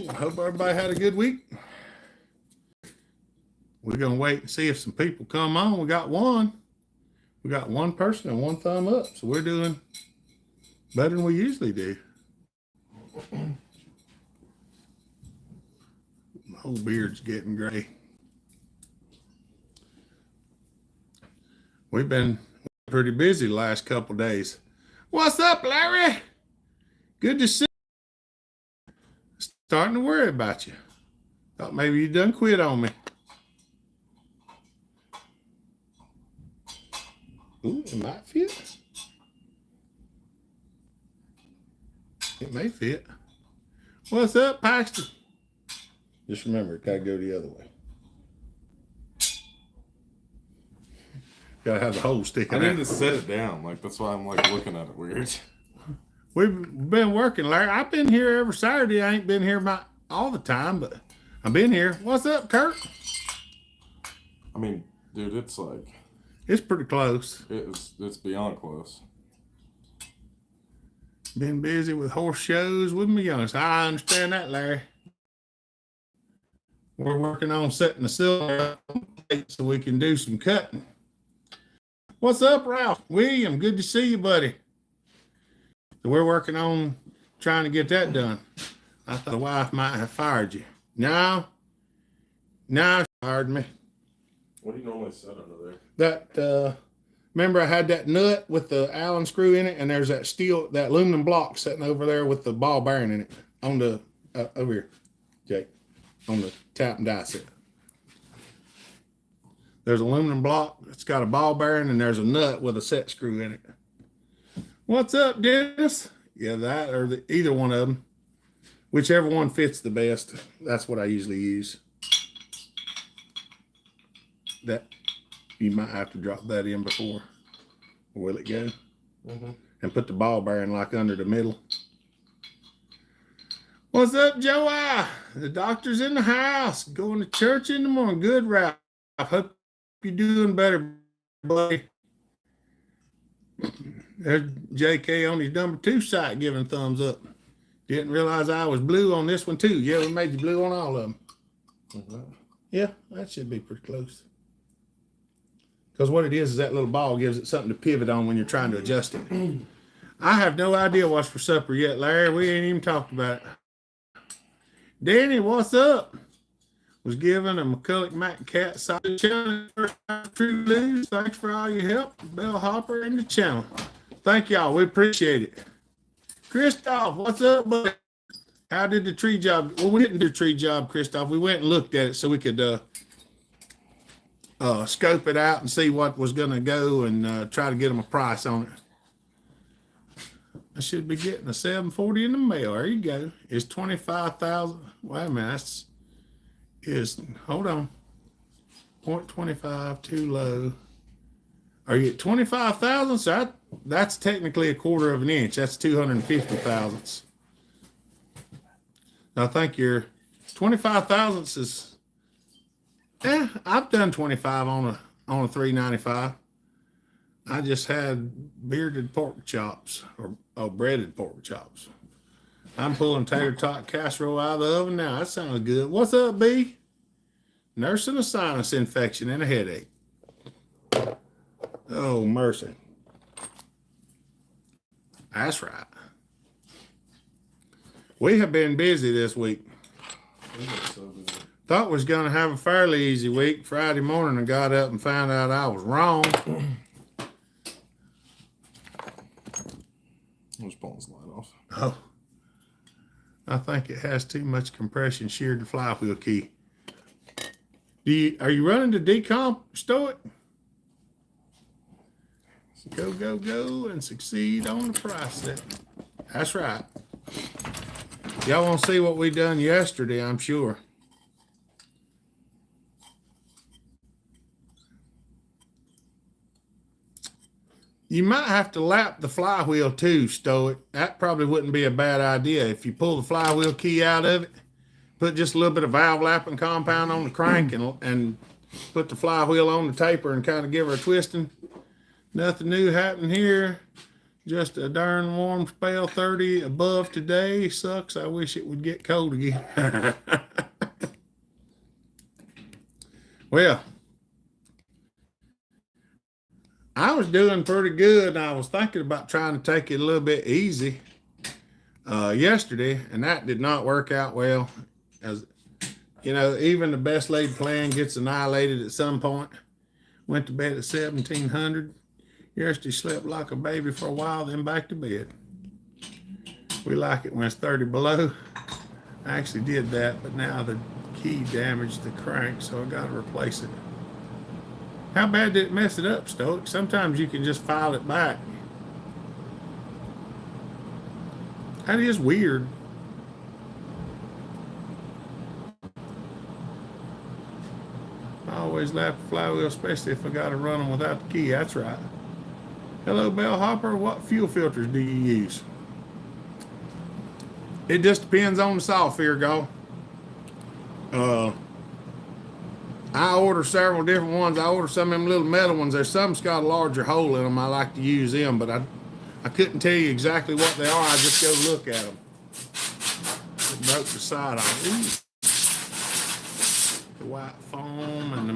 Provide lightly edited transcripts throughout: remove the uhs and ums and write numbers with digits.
I hope everybody had a good week. We're going to wait and see if some people come on. We got one. We got one person and one thumb up. So we're doing better than we usually do. My whole beard's getting gray. We've been pretty busy the last couple of days. What's up, Larry? Good to see you. Starting to worry about you. Thought maybe you done quit on me. Ooh, it might fit. It may fit. What's up, Paxton? Just remember, it gotta go the other way. Gotta have the hole sticking out. I need to set it down. Like, that's why I'm like looking at it weird. We've been working, Larry. I've been here every Saturday. I ain't been here all the time, but I've been here. What's up, Kurt? I mean, dude, it's like... It's pretty close. It's beyond close. Been busy with horse shows with my youngest. I understand that, Larry. We're working on setting the cylinder up so we can do some cutting. What's up, Ralph? William, good to see you, buddy. So we're working on trying to get that done. I thought the wife might have fired you. No, she fired me. What do you normally set under there? That, remember I had that nut with the Allen screw in it, and there's that that aluminum block sitting over there with the ball bearing in it on the, over here, Jake, on the tap and die set. There's an aluminum block. It's got a ball bearing, and there's a nut with a set screw in it. What's up, Dennis? Yeah, that or either one of them. Whichever one fits the best. That's what I usually use. That you might have to drop that in before. Or will it go? Mm-hmm. And put the ball bearing like under the middle. What's up, Joey? The doctor's in the house. Going to church in the morning. Good, Ralph. I hope you're doing better, buddy. There's JK on his number 2 site giving thumbs up. Didn't realize I was blue on this one too. Yeah, we made you blue on all of them. Mm-hmm. Yeah, that should be pretty close. Because what it is that little ball gives it something to pivot on when you're trying to adjust it. I have no idea what's for supper yet, Larry. We ain't even talked about it. Danny, what's up? Was given a McCulloch Mac Cat side channel. First time True Blues. Thanks for all your help. Bell Hopper and the channel. Thank y'all. We appreciate it. Christoph, what's up, buddy? How did the tree job? Well, we didn't do tree job, Christoph. We went and looked at it so we could scope it out and see what was going to go and try to get them a price on it. I should be getting a 740 in the mail. There you go. It's 25,000. Wait a minute. Hold on. 0.25 too low. Are you at 25,000? So that's technically a quarter of an inch. That's 250 thousandths. I think your 25 thousandths is. I've done 25 on a 395. I just had bearded pork chops or breaded pork chops. I'm pulling tater tot casserole out of the oven now. That sounds good. What's up, B? Nursing a sinus infection and a headache. Oh, mercy. That's right. We have been busy this week. Thought we was going to have a fairly easy week. Friday morning I got up and found out I was wrong. I was pulling this light off. Oh. I think it has too much compression sheared the flywheel key. Are you running the decomp stoic? Go, go, go, and succeed on the price set. That's right. Y'all want to see what we done yesterday, I'm sure. You might have to lap the flywheel too, Stoic. That probably wouldn't be a bad idea. If you pull the flywheel key out of it, put just a little bit of valve lapping compound on the crank and put the flywheel on the taper and kind of give her a twisting. Nothing new happening here. Just a darn warm spell, 30 above today. Sucks. I wish it would get cold again. Well, I was doing pretty good, and I was thinking about trying to take it a little bit easy yesterday, and that did not work out well. As you know, even the best laid plan gets annihilated at some point. Went to bed at 1700. Yesterday slept like a baby for a while, then back to bed. We like it when it's 30 below. I actually did that, but now the key damaged the crank, so I got to replace it. How bad did it mess it up, Stoic? Sometimes you can just file it back. That is weird. I always laugh at flywheel, especially if I got to run them without the key. That's right. Hello, bellhopper. What fuel filters do you use? It just depends on the saw, Feargal. I order several different ones. I order some of them little metal ones. There's some that's got a larger hole in them. I like to use them, but I couldn't tell you exactly what they are. I just go look at them. It broke the side off. Ooh. The white foam and the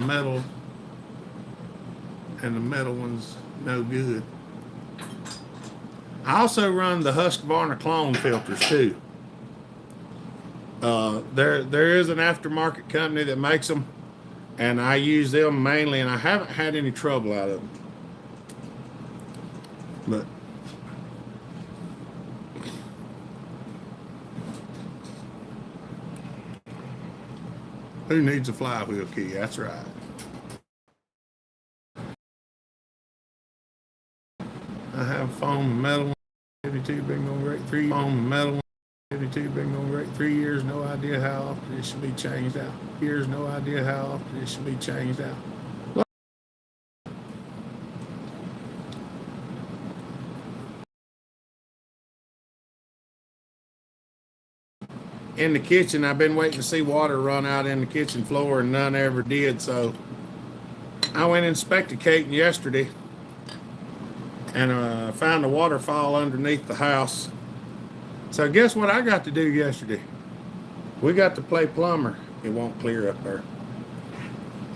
metal one's no good. I also run the Husqvarna clone filters too. There is an aftermarket company that makes them, and I use them mainly, and I haven't had any trouble out of them. But who needs a flywheel key? That's right. I have foam and metal. 52 been going great. 3 foam and metal. 52 been going great. 3 years. No idea how often it should be changed out. Years. No idea how often it should be changed out. In the kitchen, I've been waiting to see water run out in the kitchen floor, and none ever did. So I went and inspected Caton yesterday, and found a waterfall underneath the house. So guess what I got to do yesterday? We got to play plumber. It won't clear up there.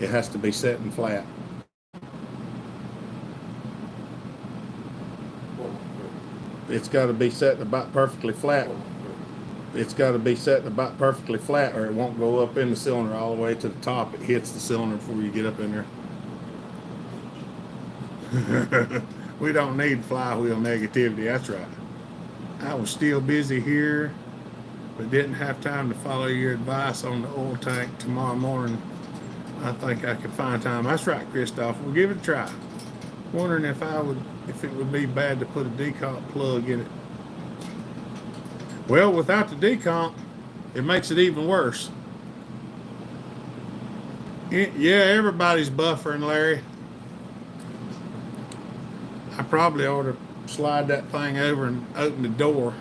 It has to be setting flat. It's got to be setting about perfectly flat. It's got to be setting about perfectly flat, or it won't go up in the cylinder all the way to the top. It hits the cylinder before you get up in there. We don't need flywheel negativity. That's right. I was still busy here, but didn't have time to follow your advice on the oil tank. Tomorrow morning, I think I could find time. That's right, Christoph. We'll give it a try. Wondering if it would be bad to put a decomp plug in it. Well, without the decomp, it makes it even worse. Yeah, everybody's buffering, Larry. I probably ought to slide that thing over and open the door.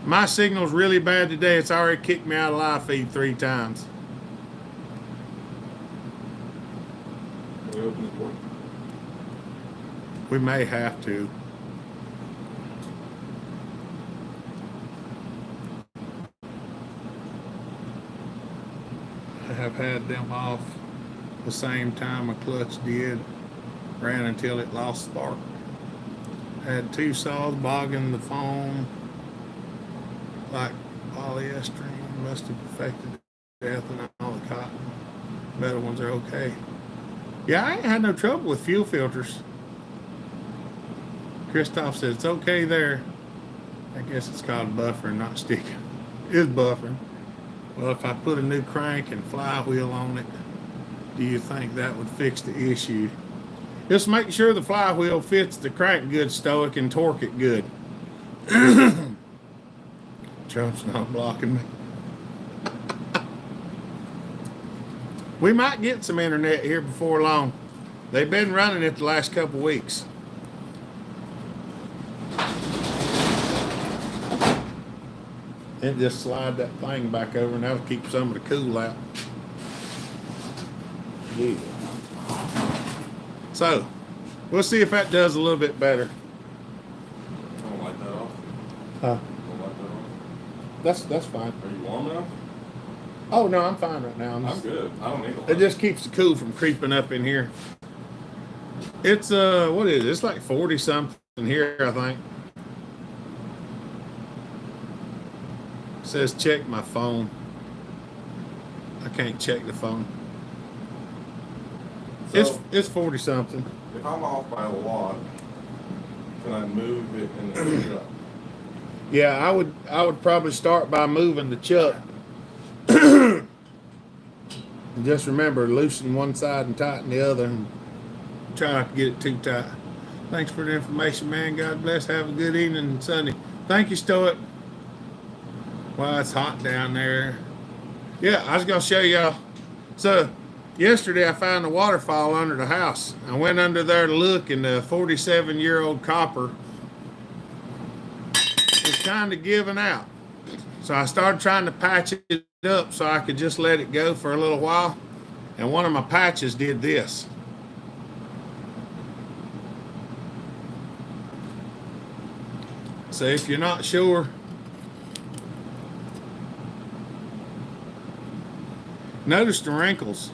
My signal's really bad today. It's already kicked me out of live feed 3 times. We may have to. I have had them off the same time a clutch did. Ran until it lost spark. Had 2 saws bogging the foam like polyester. Must have affected death and all the cotton. Metal ones are okay. Yeah, I ain't had no trouble with fuel filters. Christoph said it's okay there. I guess it's called buffering, not sticking. It's buffering. Well, if I put a new crank and flywheel on it, do you think that would fix the issue? Just make sure the flywheel fits the crank good, Stoic, and torque it good. Trump's not blocking me. We might get some internet here before long. They've been running it the last couple weeks. And just slide that thing back over, and that'll keep some of the cool out. Yeah. So, We'll see if that does a little bit better. I don't like that off. Huh? Don't like that off. That's fine. Are you warm now? Oh no, I'm fine right now. I'm good. I don't need a It light. just keeps the cool from creeping up in here. It's what is it? It's like 40 something here, I think. It says check my phone. I can't check the phone. So, It's 40 something. if I'm off by a lot, can I move it in the truck? Yeah, I would probably start by moving the chuck. And just remember, loosen one side and tighten the other, and try not to get it too tight. Thanks for the information, man. God bless. Have a good evening Sunday. Thank you, Stoic. Wow, it's hot down there. Yeah, I was gonna show y'all. So yesterday I found a waterfall under the house. I went under there to look, and the 47-year-old copper was kind of giving out. So I started trying to patch it up so I could just let it go for a little while. And one of my patches did this. So if you're not sure, notice the wrinkles.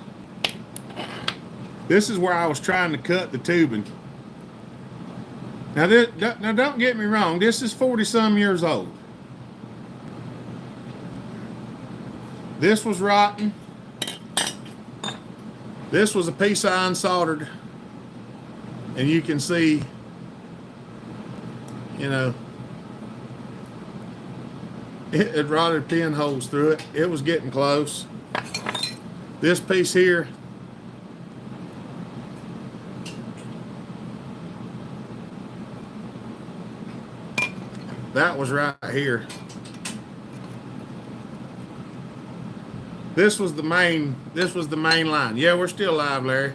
This is where I was trying to cut the tubing. Now don't get me wrong, this is 40-some years old. This was rotten. This was a piece I unsoldered. And you can see, you know, it had rotted pinholes through it. It was getting close. This piece here, that was right here. This was the main line. Yeah, we're still live, Larry.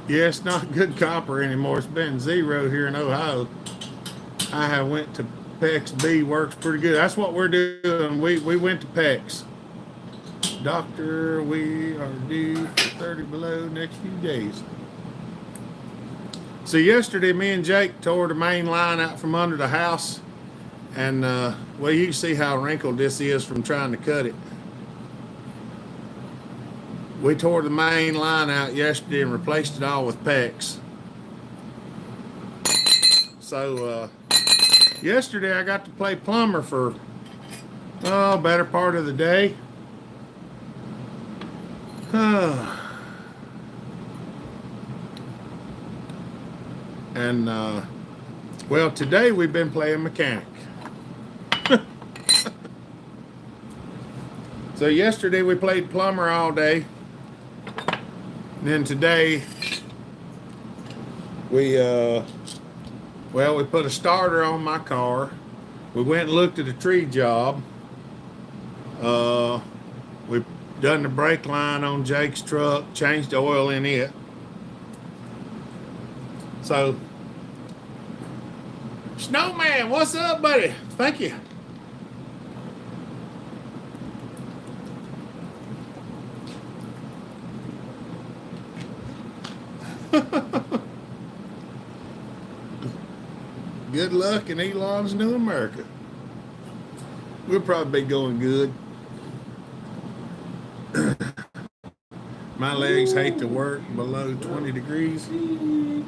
Yeah, it's not good copper anymore. It's been zero here in Ohio. I have went to PEX B, works pretty good. That's what we're doing. We went to PEX. Doctor, we are due for 30 below next few days. So yesterday, me and Jake tore the main line out from under the house. And, well, you can see how wrinkled this is from trying to cut it. We tore the main line out yesterday and replaced it all with PEX. So, yesterday I got to play plumber for, better part of the day. And, well, today we've been playing mechanic. So yesterday we played plumber all day. And then today we put a starter on my car. We went and looked at a tree job. We done the brake line on Jake's truck, changed the oil in it. So, Snowman, what's up, buddy? Thank you. Good luck in Elon's new America. We'll probably be going good. My legs hate to work below 20 degrees. You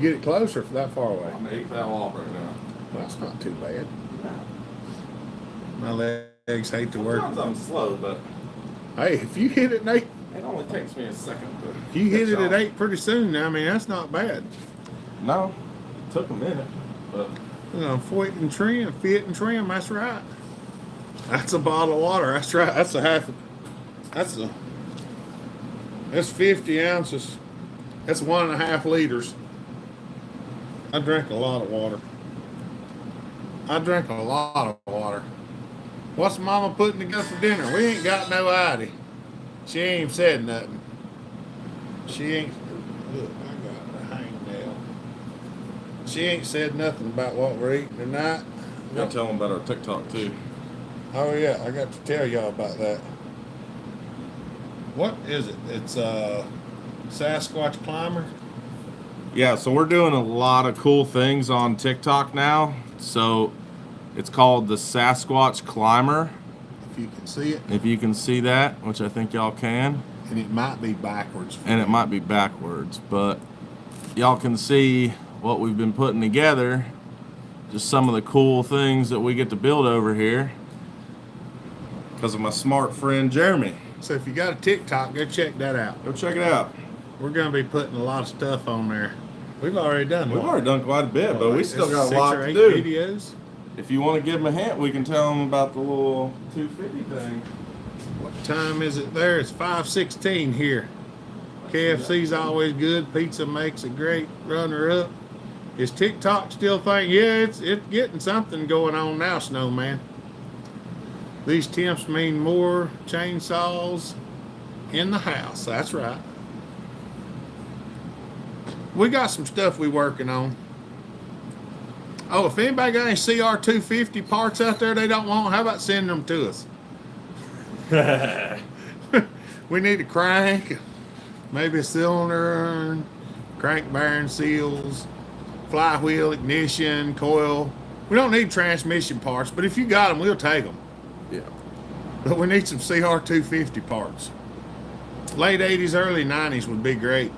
get it closer for that far away. I'm 8 fell off right now. Well, that's not too bad. My legs hate to work. Sometimes I'm slow, but Hey, if you hit it at 8, it only takes me a second. if you hit it at 8 pretty soon, I mean, that's not bad. No, it took a minute, but You know, fit and trim, that's right. That's a bottle of water, that's right. That's 50 ounces. That's 1.5 liters. I drink a lot of water. What's mama putting together for dinner? We ain't got no idea. She ain't said nothing. She ain't, look, I got the hangnail. She ain't said nothing about what we're eating tonight. I gotta tell them about our TikTok too. Oh yeah, I got to tell y'all about that. What is it? It's Sasquatch Climber. Yeah, so we're doing a lot of cool things on TikTok now. So it's called the Sasquatch Climber. If you can see it. If you can see that, which I think y'all can. And it might be backwards. And it might be backwards, but y'all can see what we've been putting together. Just some of the cool things that we get to build over here. Because of my smart friend Jeremy. So if you got a TikTok, go check that out. Go check it out. We're going to be putting a lot of stuff on there. We've already done We've already done quite a bit, but we still got a lot to 6 or 8 do. videos. If you want to give them a hint, we can tell them about the little 250 thing. What time is it there? It's 5:16 here. KFC's always good. Pizza makes a great runner-up. Is TikTok still thinking? Yeah, it's getting something going on now, Snowman. These temps mean more chainsaws in the house. That's right. We got some stuff we working on. Oh, if anybody got any CR250 parts out there they don't want, how about sending them to us? We need a crank, maybe a cylinder, crank bearing seals, flywheel, ignition, coil. We don't need transmission parts, but if you got them, we'll take them. Yeah. But we need some CR250 parts. Late 80s, early 90s would be great.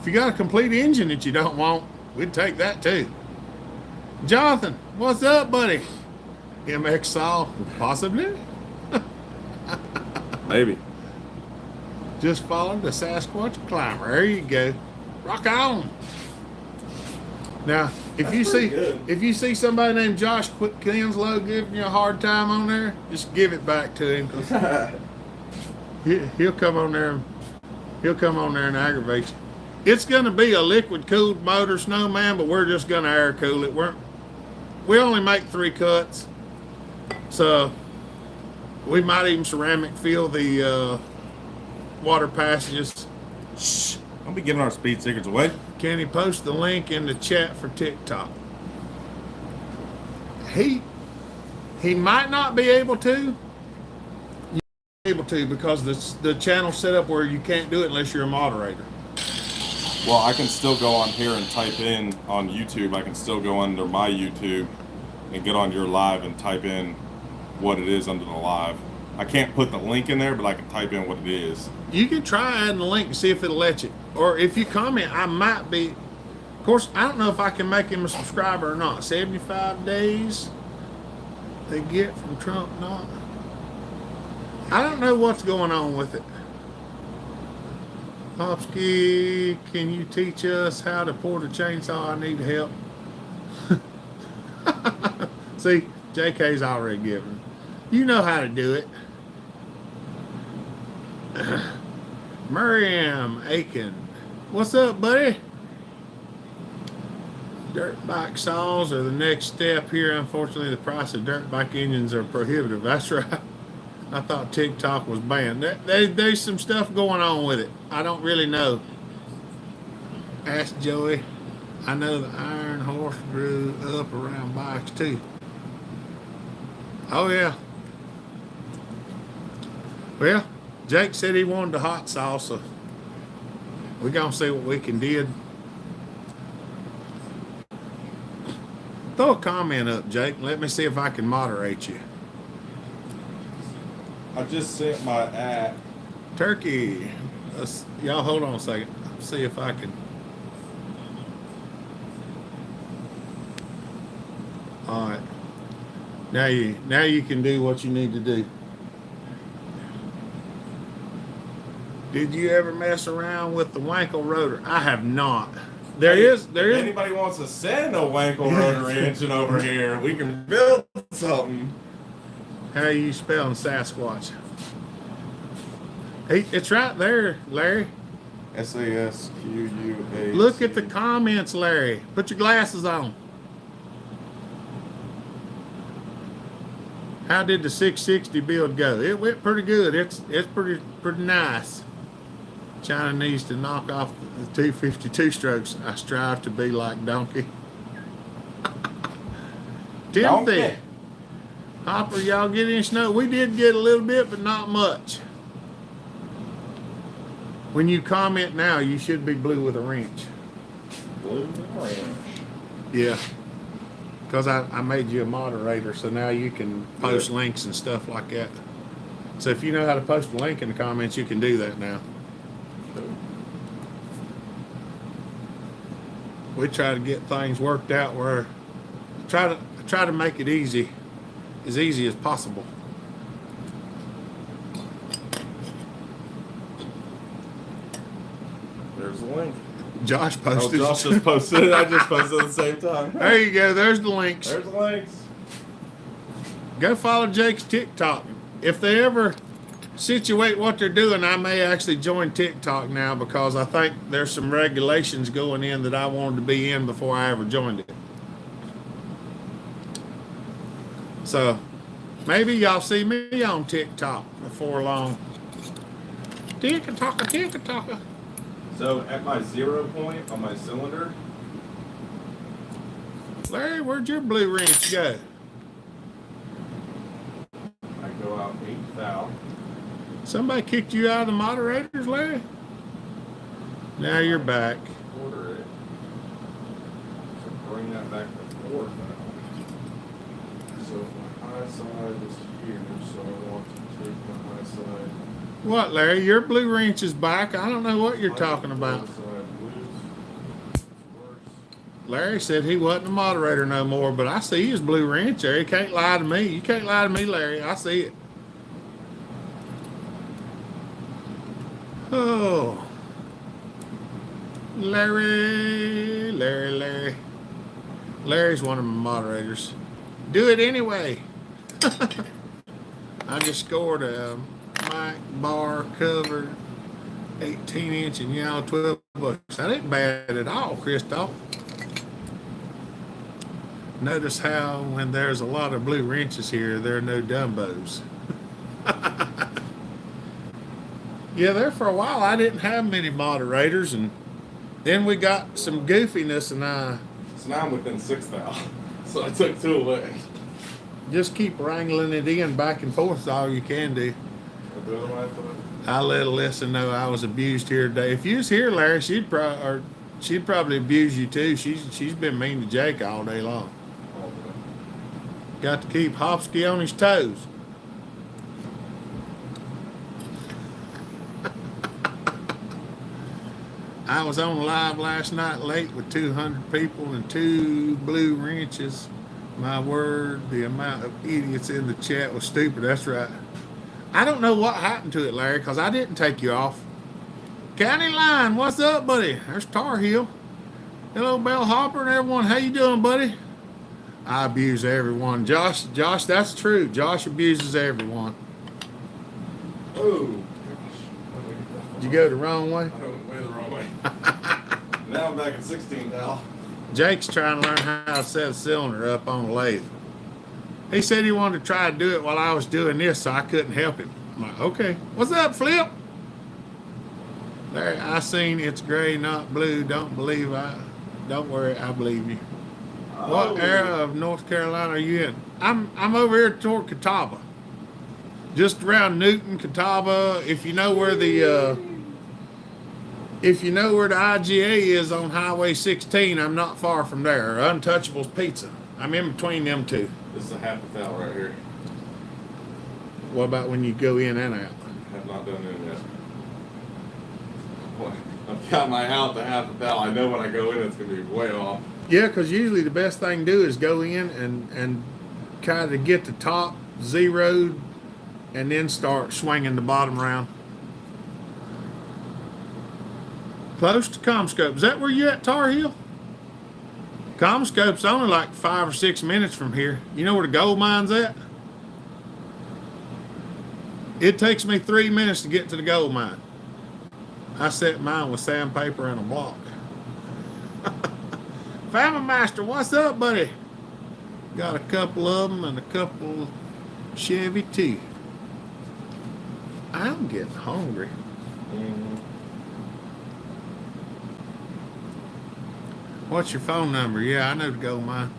If you got a complete engine that you don't want, we'd take that too. Jonathan, what's up, buddy? MX saw, possibly? Maybe. Just followed the Sasquatch Climber. There you go. Rock on. Now, if you see somebody named Josh Kinslow giving you a hard time on there, just give it back to him. 'Cause he'll come on there. He'll come on there and aggravate you. It's going to be a liquid cooled motor, Snowman, but we're just going to air cool it. We only make 3 cuts, so we might even ceramic fill the water passages. Shh. Don't be giving our speed secrets away. Can he post the link in the chat for TikTok? He might not be able to. Because the channel's set up where you can't do it unless you're a moderator. Well, I can still go on here and type in on YouTube. I can still go under my YouTube and get on your live and type in what it is under the live. I can't put the link in there, but I can type in what it is. You can try adding the link and see if it'll let you. Or if you comment, I might be. Of course, I don't know if I can make him a subscriber or not. 75 days they get from Trump, not. I don't know what's going on with it. Hopsky, can you teach us how to port a chainsaw? I need help. See, JK's already given. You know how to do it. Miriam Aiken. What's up, buddy? Dirt bike saws are the next step here. Unfortunately, the price of dirt bike engines are prohibitive. That's right. I thought TikTok was banned. There's some stuff going on with it. I don't really know. Ask Joey. I know the iron horse grew up around bikes too. Oh yeah. Well, Jake said he wanted the hot sauce, so we're gonna see what we can do. Throw a comment up, Jake. Let me see if I can moderate you. I just sent my app. Turkey. Y'all hold on a second. See if I can. All right. Now you can do what you need to do. Did you ever mess around with the Wankel rotor? I have not. There is. If anybody wants to send a Wankel rotor engine over here, we can build something. How are you spelling Sasquatch? It's right there, Larry. SASQUA. Look at the comments, Larry. Put your glasses on. How did the 660 build go? It went pretty good. It's pretty nice. China needs to knock off the 252 strokes. I strive to be like Donkey. Timothy. Hopper, y'all get any snow? We did get a little bit, but not much. When you comment now, you should be blue with a wrench. Blue with a wrench. Yeah. Because I made you a moderator, so now you can post links and stuff like that. So if you know how to post a link in the comments, you can do that now. We try to get things worked out where try to make it easy as possible. There's the link. Josh posted. Oh, Josh just posted it. I just posted at the same time. There you go. There's the links. There's the links. Go follow Jake's TikTok. If they ever situate what they're doing, I may actually join TikTok now because I think there's some regulations going in that I wanted to be in before I ever joined it. So maybe y'all see me on TikTok before long. TikTok. So at my 0 point on my cylinder. Larry, where'd your blue wrench go? I go out 8 thou. Somebody kicked you out of the moderators, Larry? Now you're back. Order it. So bring that back to 4 thou. So my high side is here, so I want to take my high side. What, Larry? Your blue wrench is back. I don't know what you're talking about. Larry said he wasn't a moderator no more, but I see his blue wrench there. He can't lie to me. You can't lie to me, Larry. I see it. Oh. Larry. Larry's one of my moderators. Do it anyway. I just scored a mic bar cover, 18-inch and yellow, $12. That ain't bad at all, Christoph. Notice how when there's a lot of blue wrenches here, there are no Dumbos. Yeah, there for a while I didn't have many moderators, and then we got some goofiness, and So now I'm within 6 thou. So I took 2 away. just keep wrangling it in back and forth is all you can do. I let Alyssa know I was abused here today. If you was here, Larry, she'd probably abuse you too. She's been mean to Jake all day long. Got to keep Hopsky on his toes. I was on live last night late with 200 people and 2 blue wrenches. My word, the amount of idiots in the chat was stupid. That's right. I don't know what happened to it, Larry, because I didn't take you off. County Line, what's up, buddy? There's Tar Heel. Hello, Bell Hopper and everyone. How you doing, buddy? I abuse everyone. Josh, that's true. Josh abuses everyone. Oh. Did you go the wrong way? I went way the wrong way. Now I'm back at 16 thou. Jake's trying to learn how to set a cylinder up on a lathe. He said he wanted to try to do it while I was doing this, so I couldn't help him. I'm like, okay. What's up, Flip? Larry, I seen it's gray, not blue. Don't worry, I believe you. Oh. What area of North Carolina are you in? I'm over here toward Catawba. Just around Newton, Catawba. If you know where the IGA is on Highway 16, I'm not far from there. Untouchables Pizza. I'm in between them two. This is a half a thou right here. What about when you go in and out? Have not done it yet. Boy, I've got my out to half a thou. I know when I go in, it's going to be way off. Yeah, because usually the best thing to do is go in and kind of get the top zeroed and then start swinging the bottom around. Close to Comscope. Is that where you at, Tar Heel? Comscope's only like 5 or 6 minutes from here. You know where the gold mine's at? It takes me 3 minutes to get to the gold mine. I set mine with sandpaper and a block. Family Master, what's up, buddy? Got a couple of them and a couple Chevy too. I'm getting hungry. Mm-hmm. What's your phone number? Yeah, I know the gold mine.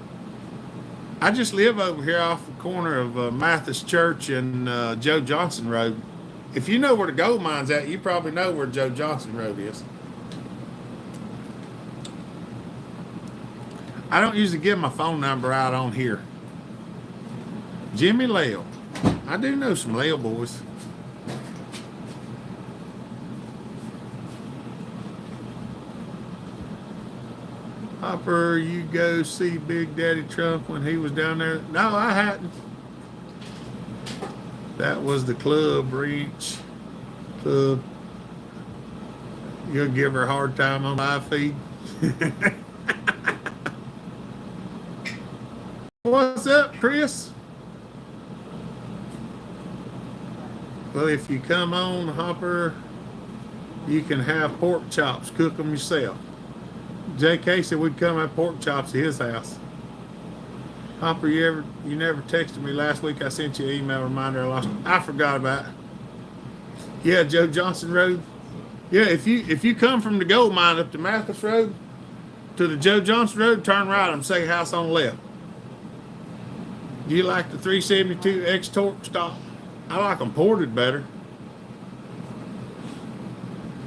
I just live over here off the corner of Mathis Church and Joe Johnson Road. If you know where the gold mine's at, you probably know where Joe Johnson Road is. I don't usually give my phone number out on here. Jimmy Lale. I do know some Lale boys. Hopper, you go see Big Daddy Trump when he was down there? No, I hadn't. That was the club reach. Club. You'll give her a hard time on live feed. What's up, Chris? Well, if you come on, Hopper, you can have pork chops. Cook them yourself. JK said we'd come have pork chops at his house. Hopper, you never texted me last week. I sent you an email reminder. I forgot about it. Yeah, Joe Johnson Road. Yeah, if you come from the gold mine up to Mathis Road to the Joe Johnson Road, turn right on second house on the left. Do you like the 372 X torque stock? I like them ported better.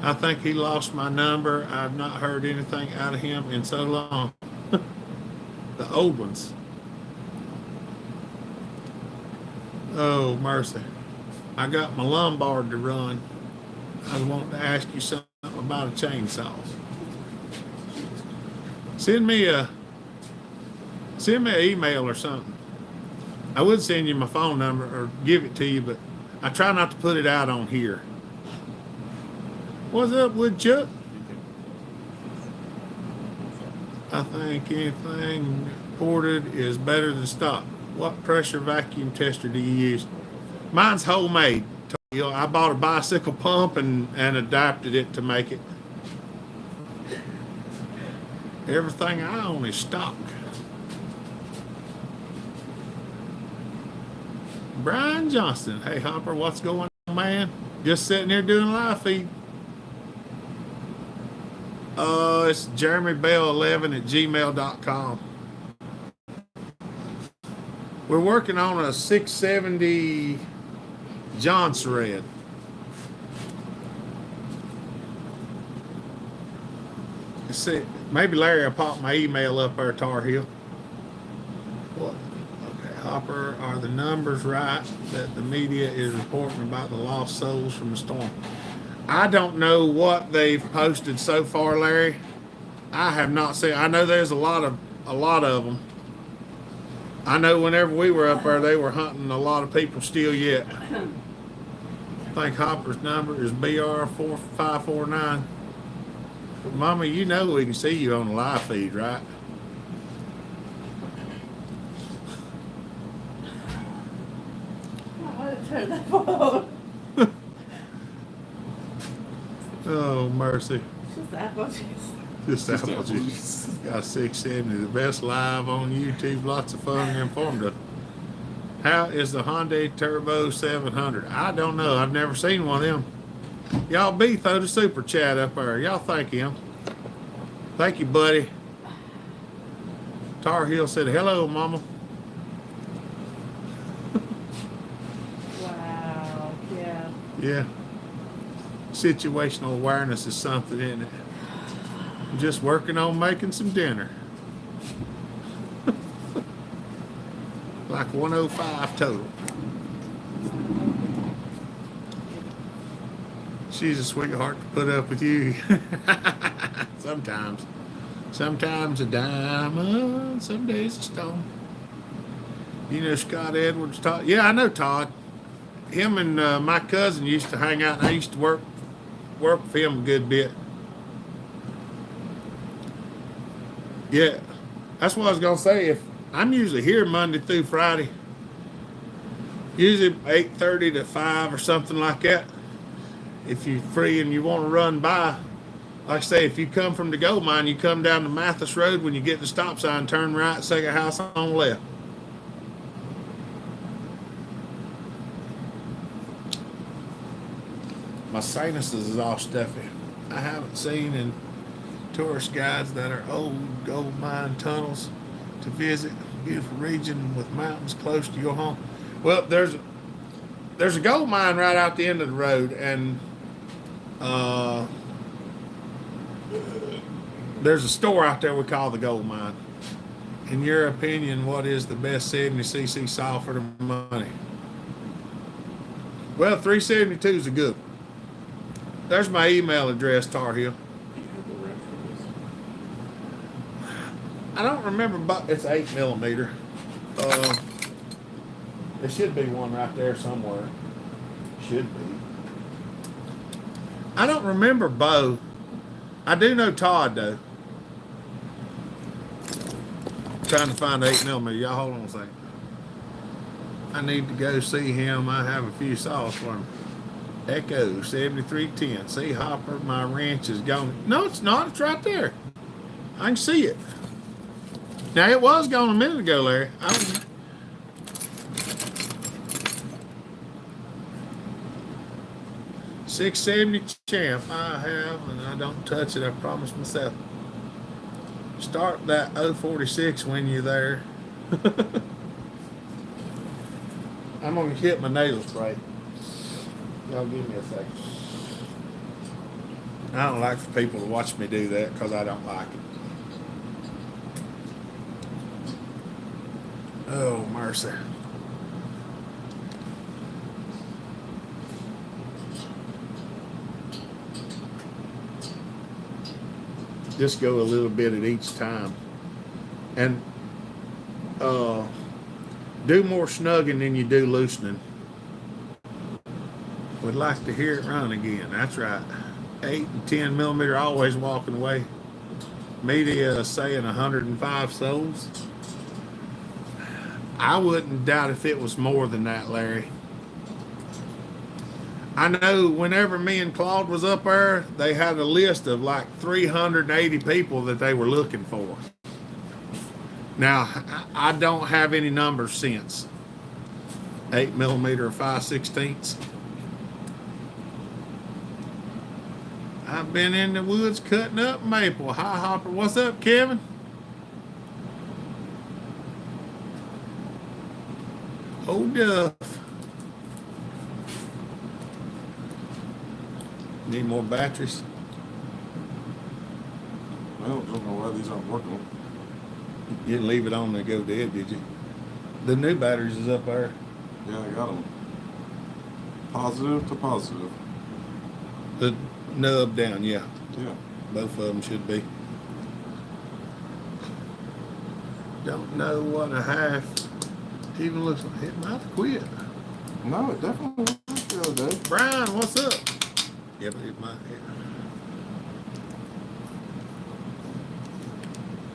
I think he lost my number. I've not heard anything out of him in so long. The old ones. Oh, mercy. I got my Lombard to run. I was wanting to ask you something about a chainsaw. Send me an email or something. I would send you my phone number or give it to you, but I try not to put it out on here. What's up, Woodchuck? I think anything ported is better than stock. What pressure vacuum tester do you use? Mine's homemade. I bought a bicycle pump and adapted it to make it. Everything I own is stock. Brian Johnston. Hey, Hopper, what's going on, man? Just sitting here doing a live feed. It's jeremybell11@gmail.com. We're working on a 670 Johnson Red. Let's see, maybe Larry will pop my email up there, Tar Heel. What? Okay, Hopper, are the numbers right that the media is reporting about the lost souls from the storm? I don't know what they've posted so far, Larry. I have not seen. I know there's a lot of them. I know whenever we were up there, they were hunting a lot of people still yet. I think Hopper's number is BR4549. Mama, you know we can see you on the live feed, right? I want to turn the phone. Oh, mercy. Just apple juice. Just apple juice. Got 670, the best live on YouTube. Lots of fun and informative. How is the Hyundai Turbo 700? I don't know. I've never seen one of them. Y'all B throw the super chat up there. Y'all thank him. Thank you, buddy. Tar Heel said, hello, Mama. Wow. Yeah. Yeah. Situational awareness is something, isn't it? I'm just working on making some dinner. Like 105 total. She's a sweetheart to put up with you. Sometimes. Sometimes a diamond, some days a stone. You know Scott Edwards, Todd? Yeah, I know Todd. Him and my cousin used to hang out, and I used to work with him a good bit. Yeah, that's what I was gonna say. If I'm usually here Monday through Friday, usually 8:30 to 5 or something like that. If you're free and you want to run by, like I say, if you come from the gold mine, you come down the Mathis Road. When you get the stop sign, turn right, second house on the left. My sinuses is all stuffy. I haven't seen in tourist guides that are old gold mine tunnels to visit. If a region with mountains close to your home. Well, there's a gold mine right out the end of the road, and there's a store out there we call the gold mine. In your opinion, what is the best 70cc saw for the money? Well, 372 is a good one. There's my email address, Tar Heel. I don't remember, but it's 8mm. There should be one right there somewhere. Should be. I don't remember Bo. I do know Todd though. Trying to find 8mm. Y'all hold on a second. I need to go see him. I have a few saws for him. Echo 7310. See, Hopper, my wrench is gone. No, it's not. It's right there. I can see it. Now, it was gone a minute ago, Larry. .670 champ I have, and I don't touch it. I promise myself. Start that 046 when you're there. I'm gonna hit my nasal spray. Y'all give me a second. I don't like for people to watch me do that because I don't like it. Oh, mercy. Just go a little bit at each time. And do more snugging than you do loosening. Would like to hear it run again. That's right. 8 and 10mm always walking away. Media saying 105 souls. I wouldn't doubt if it was more than that, Larry. I know whenever me and Claude was up there, they had a list of like 380 people that they were looking for. Now, I don't have any numbers since. 8mm or 5/16. I've been in the woods cutting up maple. Hi, Hopper. What's up, Kevin? Oh, Duff. Need more batteries? I don't know why these aren't working. You didn't leave it on to go dead, did you? The new batteries is up there. Yeah, I got them. Positive to positive. The nub down, yeah. Yeah. Both of them should be. Don't know what a half even looks like. It might have quit. No, it definitely worked the other day. Brian, what's up? Yeah, but it might.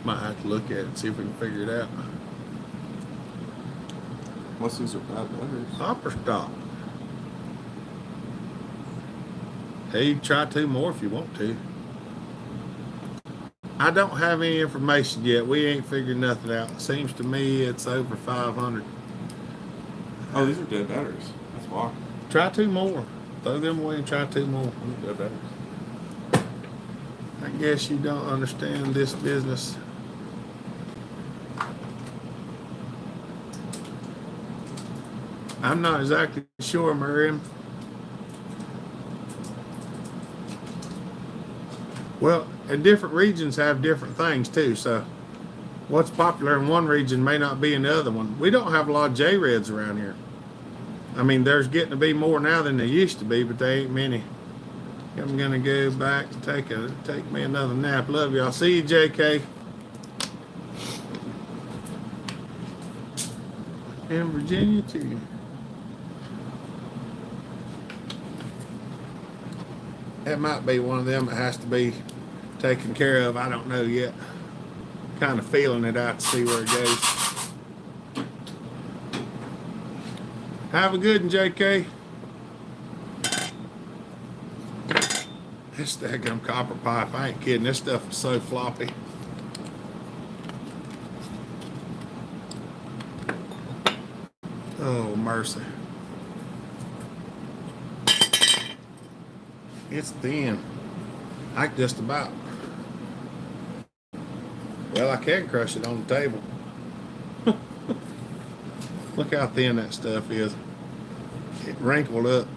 Might have to look at it and see if we can figure it out. Unless these are bad batteries. Hopper stop. Hey, you can try 2 more if you want to. I don't have any information yet. We ain't figured nothing out. It seems to me it's over 500. Oh, these are dead batteries. That's why. Try 2 more. Throw them away and try 2 more. Dead batteries. I guess you don't understand this business. I'm not exactly sure, Miriam. Well, and different regions have different things too, so what's popular in one region may not be in the other one. We don't have a lot of J-Reds around here. I mean, there's getting to be more now than there used to be, but there ain't many. I'm gonna go back and take me another nap. Love y'all. See you, JK. In Virginia too. That might be one of them that has to be taken care of. I don't know yet. Kind of feeling it out to see where it goes. Have a good one, JK. This daggum copper pipe, I ain't kidding. This stuff is so floppy. Oh, mercy. It's thin. I just about. Well, I can crush it on the table. Look how thin that stuff is. It wrinkled up.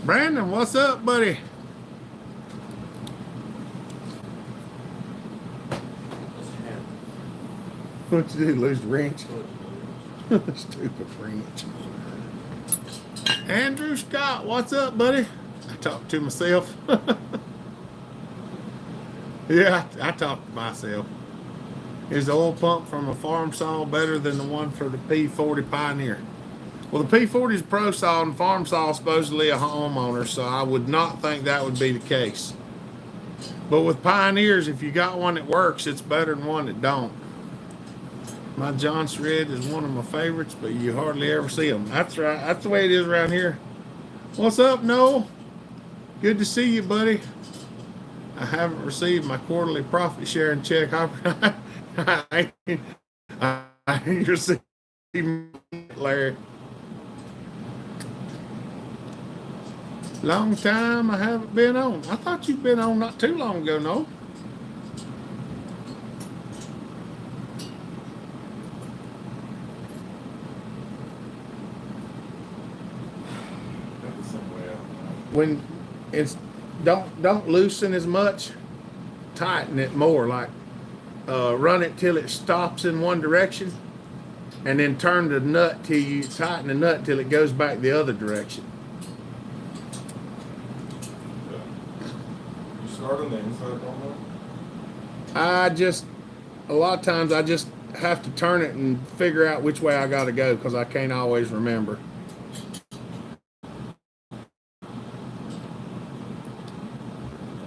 Brandon, what's up, buddy? What'd you do? Lose the wrench? Stupid wrench. Andrew Scott, what's up, buddy? I talked to myself. Yeah, I talked to myself. Is the oil pump from a farm saw better than the one for the P40 Pioneer? Well, the P40 is a pro saw and farm saw is supposedly a homeowner, so I would not think that would be the case. But with Pioneers, if you got one that works, it's better than one that don't. My Johnson Red is one of my favorites, but you hardly ever see them. That's right. That's the way it is around here. What's up, Noel? Good to see you, buddy. I haven't received my quarterly profit sharing check. I ain't received it, Larry. Long time I haven't been on. I thought you'd been on not too long ago, no? When it's don't loosen as much, tighten it more, like run it till it stops in one direction and then turn the nut till you tighten the nut till it goes back the other direction. You start on the inside on A lot of times I just have to turn it and figure out which way I gotta go because I can't always remember.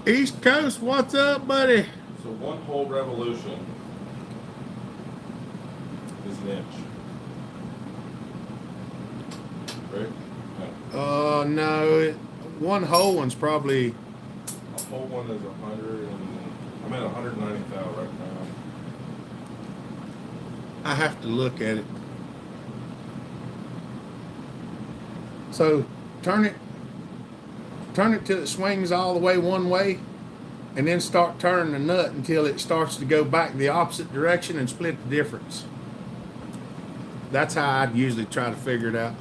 East Coast, what's up, buddy? So one whole revolution is an inch. Right? No, one whole one's probably. A whole one is 100 and I'm at 190 thou right now. I have to look at it. So turn it till it swings all the way one way, and then start turning the nut until it starts to go back the opposite direction and split the difference. That's how I'd usually try to figure it out.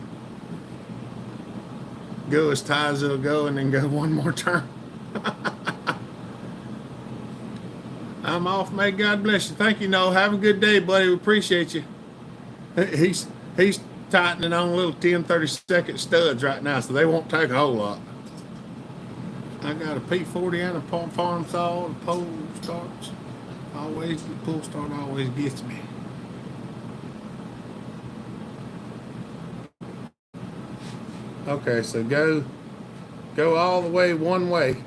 Go as tight as it'll go and then go one more turn. I'm off. May God bless you. Thank you, Noel. Have a good day, buddy. We appreciate you. He's tightening on little 10, 30-second studs right now, so they won't take a whole lot. I got a P40 and a farm saw. The pull start always gets me. Okay, so go all the way one way.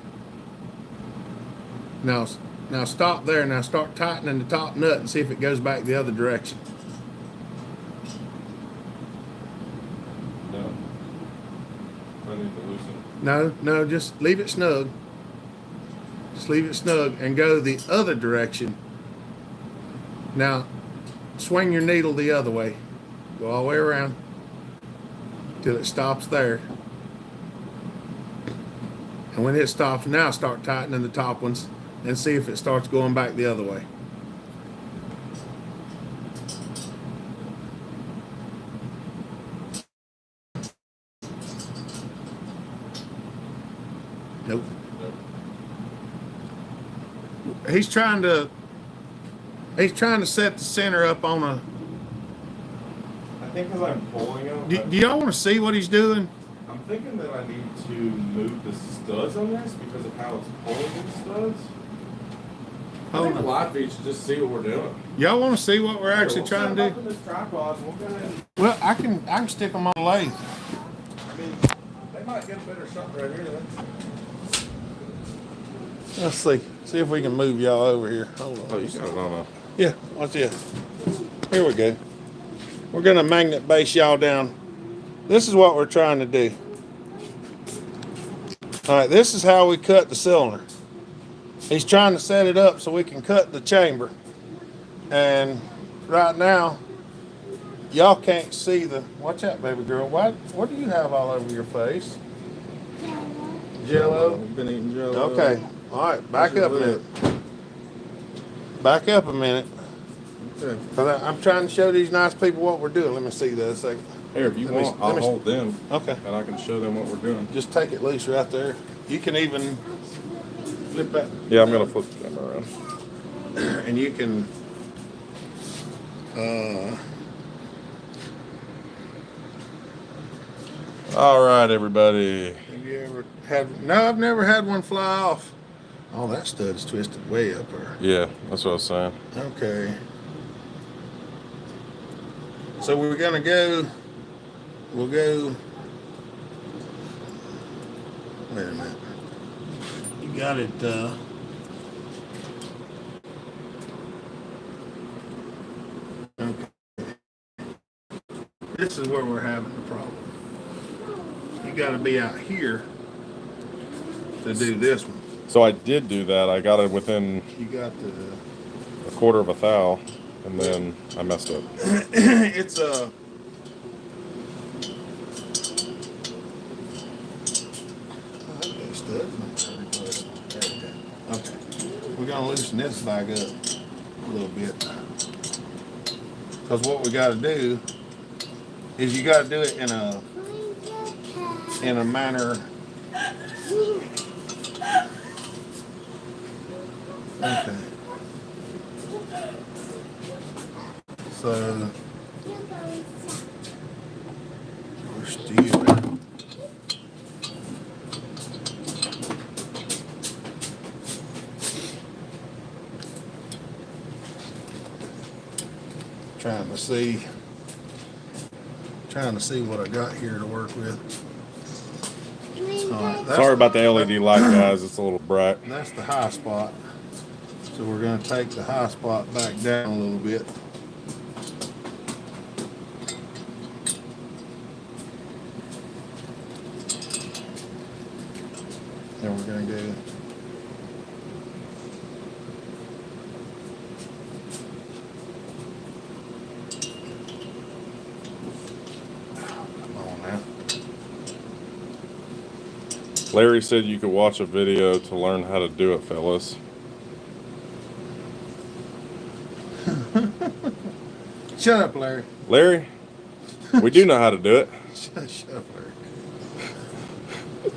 Now stop there. Now start tightening the top nut and see if it goes back the other direction. No. I need to loosen. No, just leave it snug. Just leave it snug and go the other direction. Now, swing your needle the other way. Go all the way around till it stops there. And when it stops, now start tightening the top ones and see if it starts going back the other way. Nope. He's trying to set the center up on a. I think because I'm pulling them. Do y'all want to see what he's doing? I'm thinking that I need to move the studs on this because of how it's pulling the studs. I think the live feed should just see what we're doing. Y'all want to see what we're actually trying to do? This tripod, we'll go ahead. Well, I can stick them on the lathe. I mean, they might get a better shot right here. Let's see if we can move y'all over here. Hold on. Oh, you got it on. Yeah, watch this. Here we go. We're gonna magnet base y'all down. This is what we're trying to do. All right, this is how we cut the cylinder. He's trying to set it up so we can cut the chamber. And right now, y'all can't see the, watch out, baby girl. What do you have all over your face? Jello. You've been eating Jello. Okay. All right, back up a minute. Back up a minute. Cause I'm trying to show these nice people what we're doing. Let me see that a second. Here, if you Let me- want, let I'll me- hold them, Okay. and I can show them what we're doing. Just take it loose right there. You can even flip that. Yeah, I'm gonna flip the camera around. And you can. All right, everybody. Have you ever had? No, I've never had one fly off. Oh, that stud's twisted way up there. Yeah, that's what I was saying. Okay. So we're gonna go. We'll go. Wait a minute. You got it. Okay. This is where we're having the problem. You got to be out here to do this one. So I did do that. I got it within You got the. a quarter of a thou, and then I messed up. It's a. Okay, we're gonna loosen this back up a little bit, because what we got to do is you got to do it in a manner. Okay. So we're still. Trying to see what I got here to work with. All right, Sorry about the LED light, guys. It's a little bright. That's the high spot. So we're going to take the high spot back down a little bit. And we're going to go. Come on now. Larry said you could watch a video to learn how to do it, fellas. Shut up, Larry. Larry, we do know how to do it. Shut up,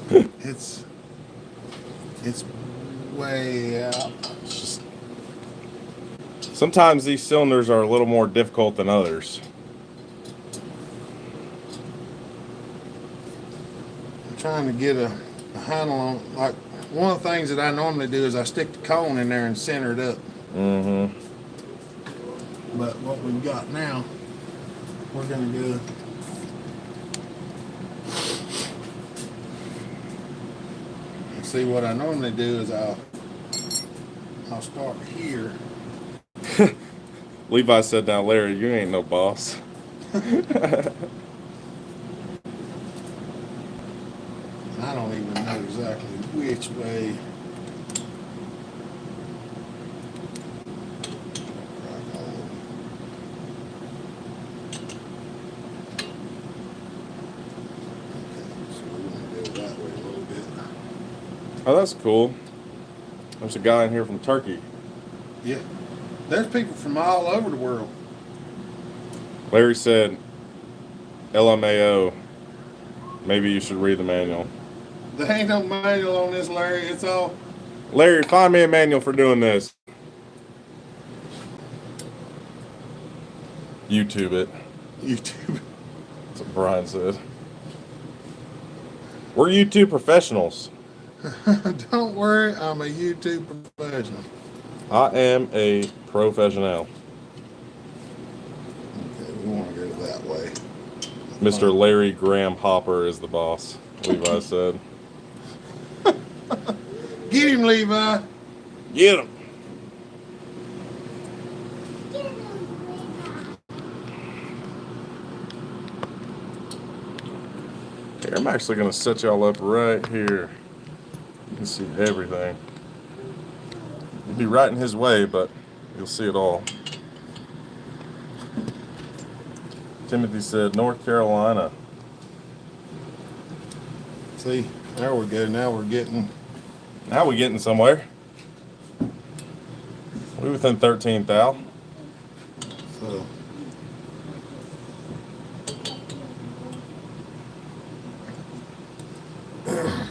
Larry. It's way out. It's just, sometimes these cylinders are a little more difficult than others. I'm trying to get a handle on, like, one of the things that I normally do is I stick the cone in there and center it up. Mm-hmm. But what we've got now, we're gonna do. See, what I normally do is I'll start here. Levi said, "Now, Larry, you ain't no boss." I don't even know exactly which way. Oh, that's cool. There's a guy in here from Turkey. Yeah, there's people from all over the world. Larry said, LMAO, maybe you should read the manual. There ain't no manual on this, Larry. It's all. Larry, find me a manual for doing this. YouTube it. YouTube. That's what Brian said. We're YouTube professionals. Don't worry, I'm a YouTube professional. I am a professional. Okay, we want to go that way. Mr. Larry Graham Hopper is the boss, Levi said. Get him, Levi. Get him. Here, I'm actually going to set y'all up right here. You can see everything. You'll be right in his way, but you'll see it all. Timothy said, North Carolina. See, there we go. Now we're getting. Now we're getting somewhere. We're within 13 thou. So. And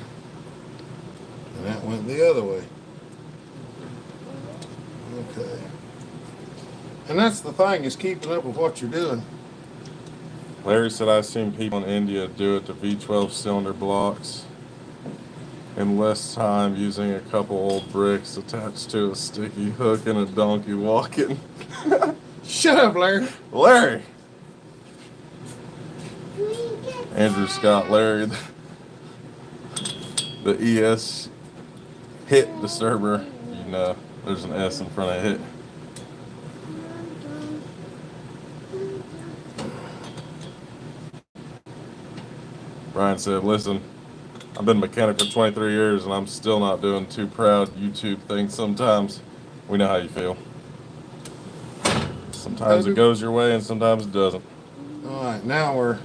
that went the other way. Okay. And that's the thing, is keeping up with what you're doing. Larry said I've seen people in India do it to V12 cylinder blocks in less time using a couple old bricks attached to a sticky hook and a donkey walking. Shut up, Larry. Larry! Andrew Scott, Larry, the ES hit disturber. You know, there's an S in front of hit. Brian said, listen, I've been a mechanic for 23 years and I'm still not doing too proud YouTube things sometimes. We know how you feel. Sometimes it goes your way and sometimes it doesn't. All right, now we're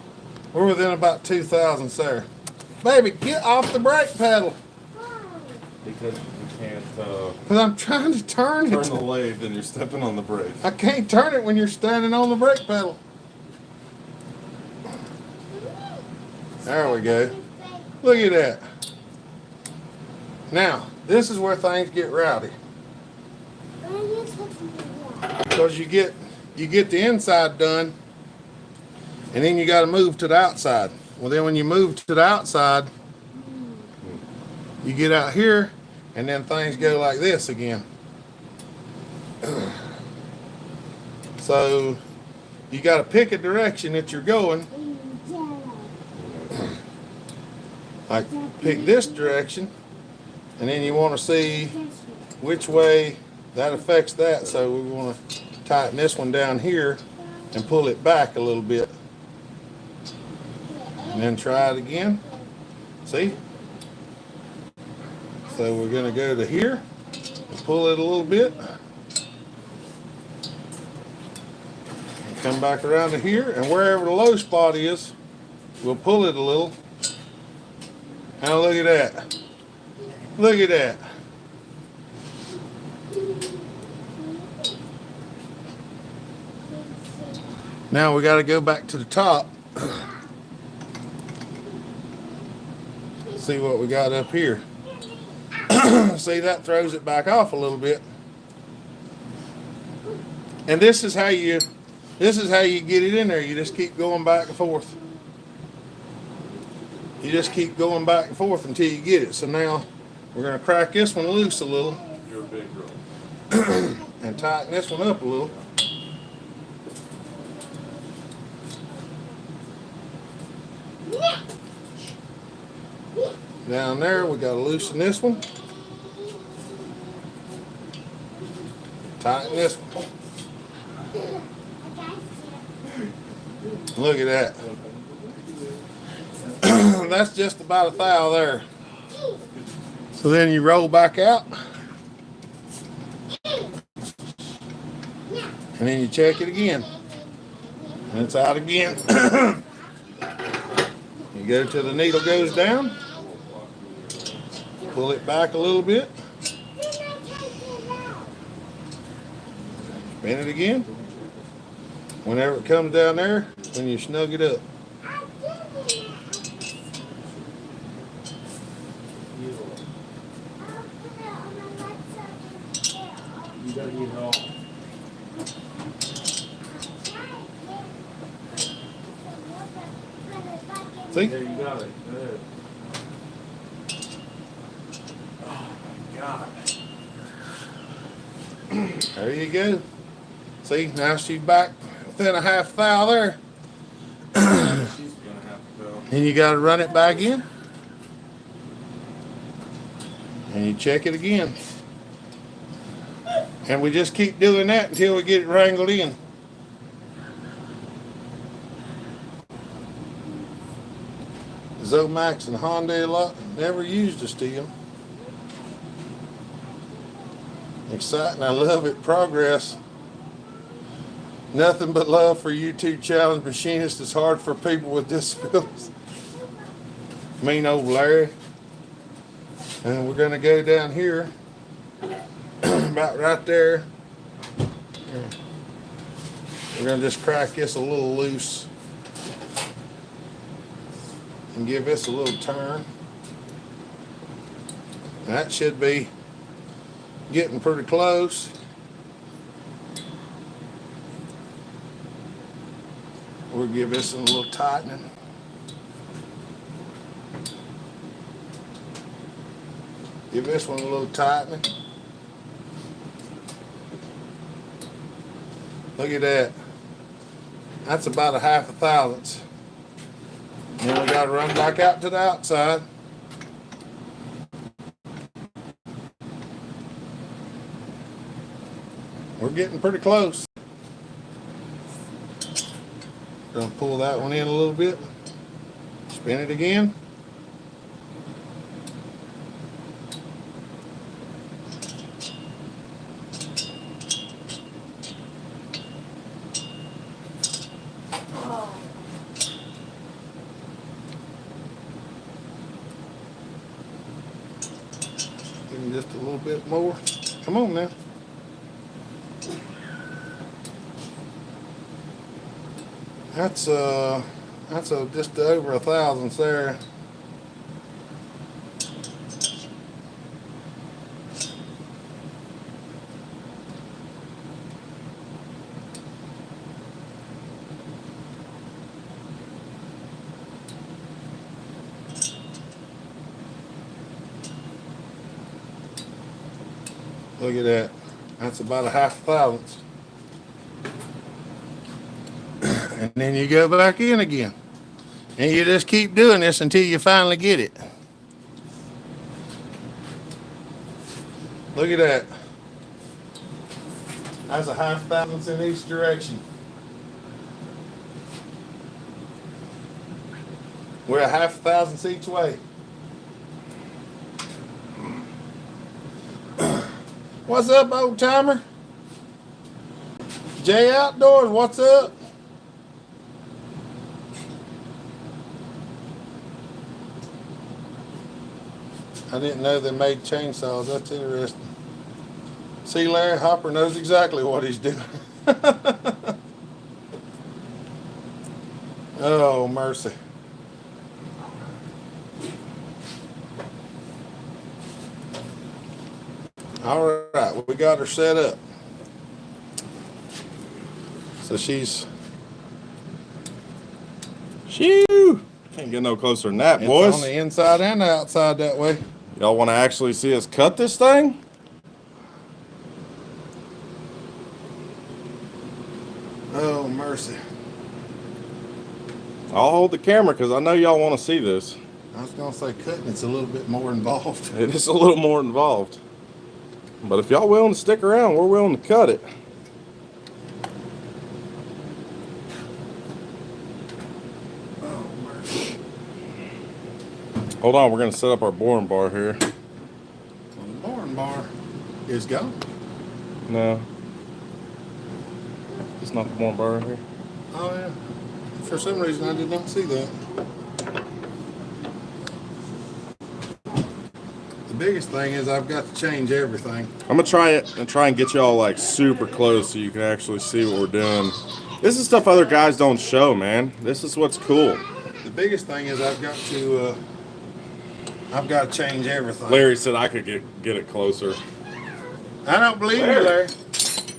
within about 2 thousandths there. Baby, get off the brake pedal. Because you can't Because I'm trying to turn turn it. the lathe and you're stepping on the brake. I can't turn it when you're standing on the brake pedal. There we go. Look at that. Now, this is where things get rowdy. Because you get the inside done, and then you got to move to the outside. Well, then when you move to the outside, you get out here, and then things go like this again. So you got to pick a direction that you're going. Like pick this direction, and then you want to see which way that affects that. So we want to tighten this one down here and pull it back a little bit, and then try it again. See? So we're going to go to here and pull it a little bit, and come back around to here, and wherever the low spot is, we'll pull it a little. Now look at that. Look at that. Now we got to go back to the top. See what we got up here. See, that throws it back off a little bit. And this is how you get it in there. You just keep going back and forth. You just keep going back and forth until you get it. So now we're going to crack this one loose a little. You're a big girl. And tighten this one up a little. Down there, we got to loosen this one. Tighten this one. Look at that. That's just about a thou there. So then you roll back out. And then you check it again. And it's out again. You go till the needle goes down. Pull it back a little bit. Spin it again. Whenever it comes down there, then you snug it up. See? There you got it. Good. Oh my God. There you go. See, now she's back within a half thou there. She's gonna have to go. And you got to run it back in. And you check it again. And we just keep doing that until we get it wrangled in. Zomax and Honda lot never used a steel. Exciting, I love it. Progress. Nothing but love for you two challenge machinists. It's hard for people with disabilities. Mean old Larry. And we're going to go down here. About right there. We're gonna just crack this a little loose and give this a little turn. That should be getting pretty close. We'll give this a little tightening. Give this one a little tightening. Look at that. That's about a 1/2 thousandths. Then we gotta run back out to the outside. We're getting pretty close. Gonna pull that one in a little bit. Spin it again. Give him just a little bit more. Come on now. That's just over 1 thousandths there. Look at that. That's about a 1/2 thousandths. And then you go back in again. And you just keep doing this until you finally get it. Look at that. That's a 1/2 thousandths in each direction. We're a 1/2 thousandths each way. What's up, old timer? Jay Outdoors, what's up? I didn't know they made chainsaws. That's interesting. See, Larry Hopper knows exactly what he's doing. Oh, mercy. All right, we got her set up. So she's... Shoo! Can't get no closer than that, It's boys. on the inside and the outside that way. Y'all want to actually see us cut this thing? Oh, mercy. I'll hold the camera because I know y'all want to see this. I was going to say cutting, it's a little bit more involved. It is a little more involved. But if y'all willing to stick around, we're willing to cut it. Oh, mercy. Hold on, we're going to set up our boring bar here. Well, the boring bar is gone. No. It's not the boring bar right here. Oh, yeah. For some reason, I did not see that. The biggest thing is I've got to change everything. I'm going to try it and try and get y'all like super close so you can actually see what we're doing. This is stuff other guys don't show, man. This is what's cool. The biggest thing is I've got to change everything. Larry said I could get it closer. I don't believe you, Larry.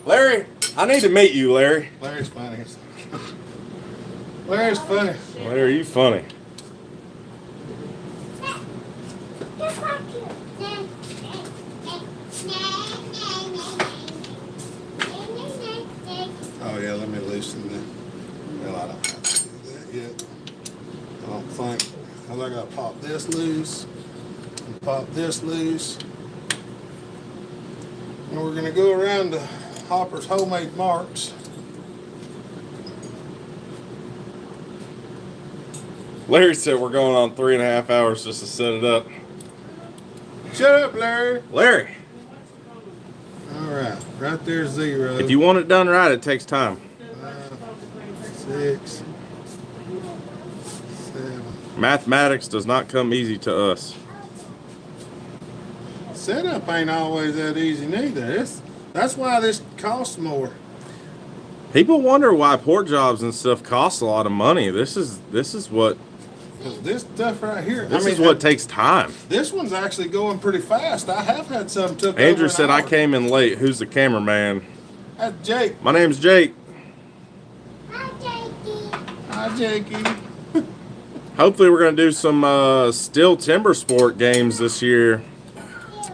Larry, I need to meet you, Larry. Larry's funny. Larry's funny. Larry, you funny. Oh yeah, let me loosen that. Well, I don't have to do that yet. I don't think. Cause I gotta pop this loose and pop this loose. And we're gonna go around to Hopper's homemade marks. Larry said we're going on 3.5 hours just to set it up. Shut up, Larry. Larry, All right there's 0. if you want it done right, it takes time. 6, 7. Mathematics does not come easy to us. Setup ain't always that easy neither. That's why this costs more. People wonder why port jobs and stuff cost a lot of money. This is what This stuff right here. this is what takes time. This one's actually going pretty fast. I have had some took Andrew over said an I hour. came in late. Who's the cameraman? That's Jake. My name's Jake. Hi, Jakey. Hopefully we're gonna do some steel timber sport games this year.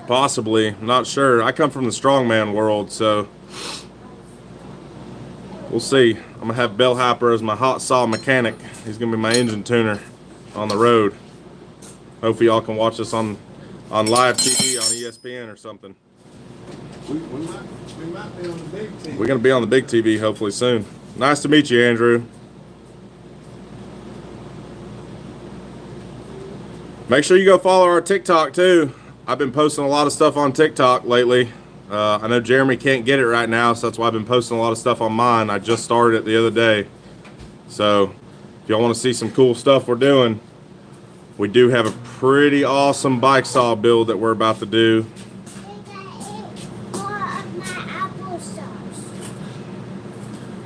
Possibly. Not sure. I come from the strongman world, so we'll see. I'm gonna have Bell Hopper as my hot saw mechanic. He's gonna be my engine tuner on the road. Hopefully y'all can watch us on live TV on ESPN or something. We might be on the big team. We're gonna be on the big TV hopefully soon. Nice to meet you, Andrew. Make sure you go follow our TikTok too. I've been posting a lot of stuff on TikTok lately. I know Jeremy can't get it right now, so that's why I've been posting a lot of stuff on mine. I just started it the other day. So if y'all want to see some cool stuff we're doing, we do have a pretty awesome bike saw build that we're about to do.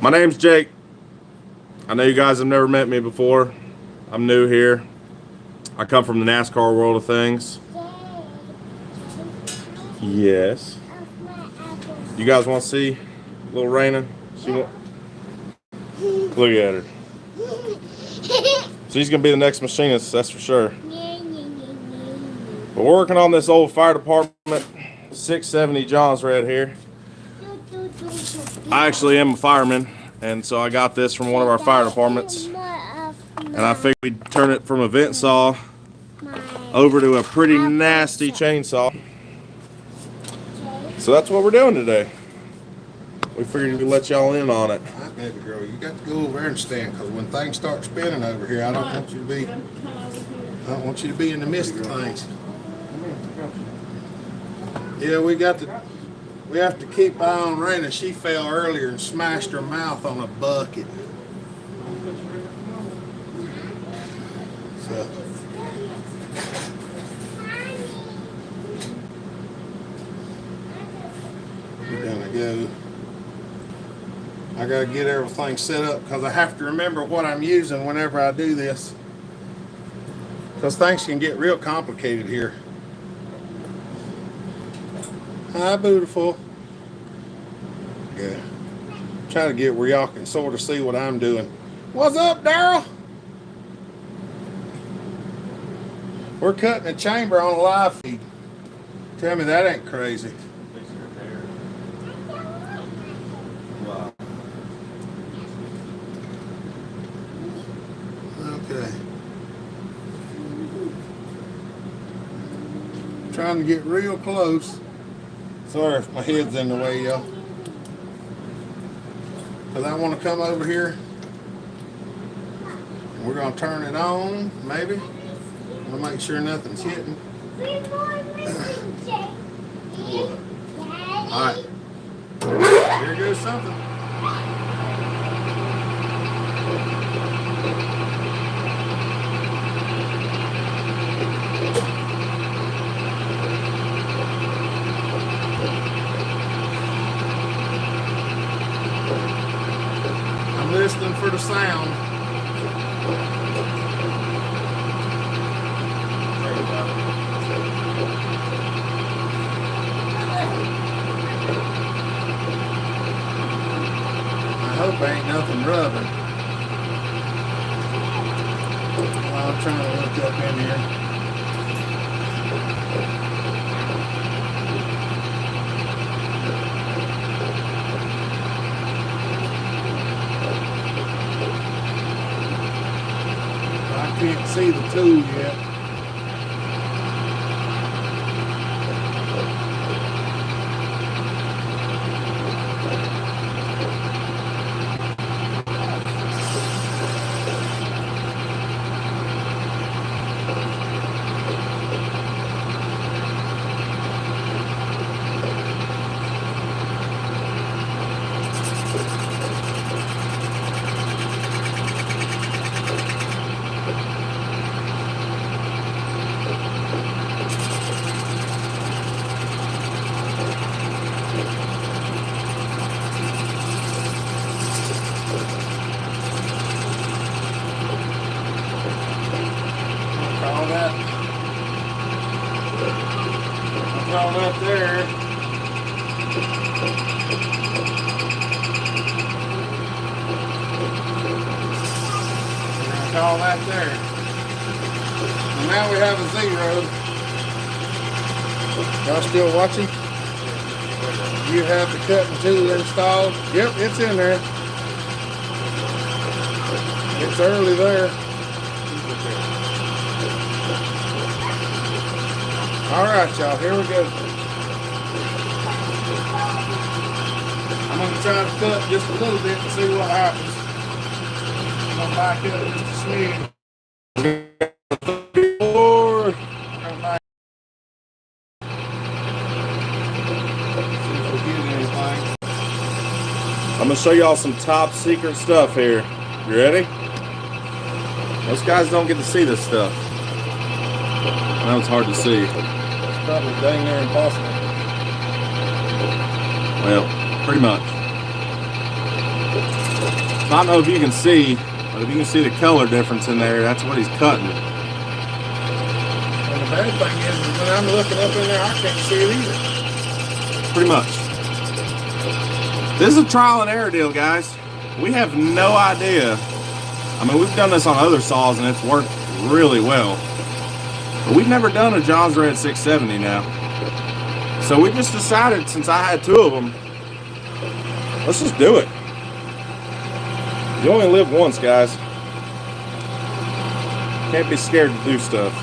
My name's Jake. I know you guys have never met me before. I'm new here. I come from the NASCAR world of things. Yes. You guys want to see little Raina? Look at her. She's going to be the next machinist, that's for sure. But we're working on this old fire department 670 John's right here. I actually am a fireman, and so I got this from one of our fire departments. And I figured we'd turn it from a vent saw over to a pretty nasty chainsaw. So that's what we're doing today. We figured we'd let y'all in on it. All right, baby girl, you got to go over there and stand, because when things start spinning over here, I don't want you to be in the midst of things. Yeah, we have to keep eye on Raina. She fell earlier and smashed her mouth on a bucket. So we're gonna go. I gotta get everything set up because I have to remember what I'm using whenever I do this, because things can get real complicated here. Hi, beautiful. Yeah. Try to get where y'all can sort of see what I'm doing. What's up, Daryl? We're cutting a chamber on a live feed. Tell me that ain't crazy. Okay. Trying to get real close. Sorry if my head's in the way, y'all. Because I want to come over here. And we're going to turn it on, maybe. I'll make sure nothing's hitting. Alright. Here goes something. I'm listening for the sound. I hope ain't nothing rubbing. I'm trying to look up in here. I can't see the tool yet. Call that there. We're gonna call that there. And now we have a 0. Y'all still watching? You have the cutting tool installed. Yep, it's in there. It's early there. All right, y'all, here we go. I'm gonna try to cut just a little bit and see what happens. I'm gonna back up just a smidge. I'm gonna show y'all some top secret stuff here. You ready? Most guys don't get to see this stuff. I know it's hard to see. It's probably dang near impossible. Well, pretty much. I don't know if you can see, but if you can see the color difference in there, that's what he's cutting. And the bad thing is when I'm looking up in there, I can't see it either. Pretty much. This is a trial and error deal, guys. We have no idea. I mean, we've done this on other saws and it's worked really well. But we've never done a John's Red 670 now. So we just decided, since I had 2 of them, let's just do it. You only live once, guys. Can't be scared to do stuff.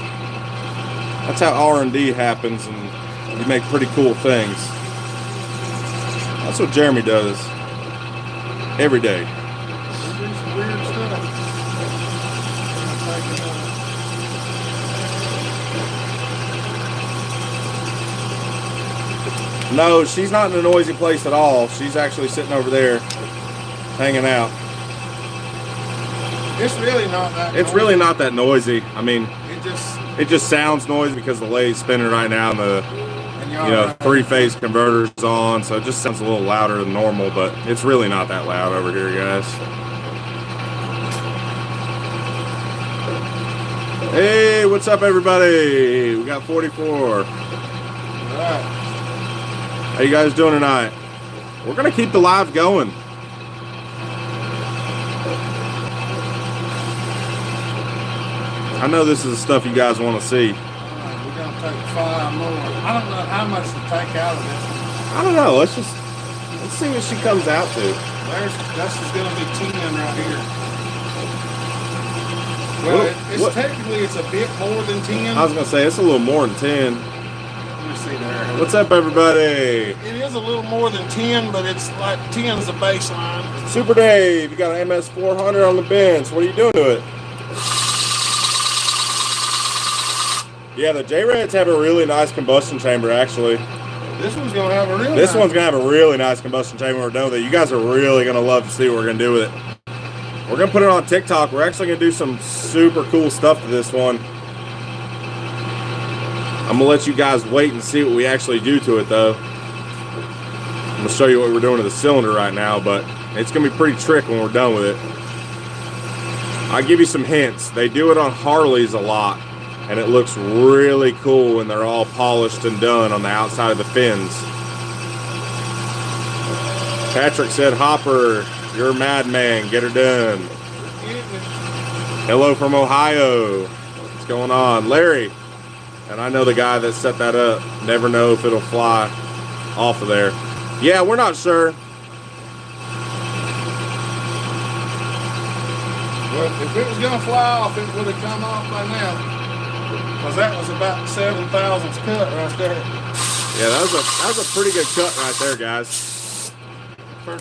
That's how R&D happens, and you make pretty cool things. That's what Jeremy does every day. We do some weird stuff. No, she's not in a noisy place at all. She's actually sitting over there, hanging out. It's really not that. It's really not that noisy. I mean, It just it just sounds noisy because the lathe's spinning right now and the and y'all 3-phase converter's on, so it just sounds a little louder than normal, but it's really not that loud over here, guys. Hey, what's up, everybody? We got 44. Right. How you guys doing tonight? We're gonna keep the live going. I know this is the stuff you guys want to see. Alright, we're gonna take 5 more. I don't know how much to take out of this one. I don't know. Let's see what she comes out to. This is gonna be 10 right here. Well, technically it's a bit more than 10. I was gonna say it's a little more than 10. Let me see there. What's up, everybody? It is a little more than 10, but it's like 10 is the baseline. Super Dave, you got an MS400 on the bench. What are you doing to it? Yeah, the J-Reds have a really nice combustion chamber, actually. This one's gonna have a real This nice one's gonna have a really nice combustion chamber. We're done with it. You guys are really gonna love to see what we're gonna do with it. We're gonna put it on TikTok. We're actually gonna do some super cool stuff to this one. I'm gonna let you guys wait and see what we actually do to it, though. I'm gonna show you what we're doing to the cylinder right now, but it's gonna be pretty trick when we're done with it. I'll give you some hints. They do it on Harleys a lot, and it looks really cool when they're all polished and done on the outside of the fins. Patrick said, Hopper, you're a madman, get her done. Hello from Ohio. What's going on? Larry, and I know the guy that set that up. Never know if it'll fly off of there. Yeah, we're not sure. Well, if it was gonna fly off, it would have come off by now. Because that was about 7 thousandths cut right there. Yeah, that was a pretty good cut right there, guys. For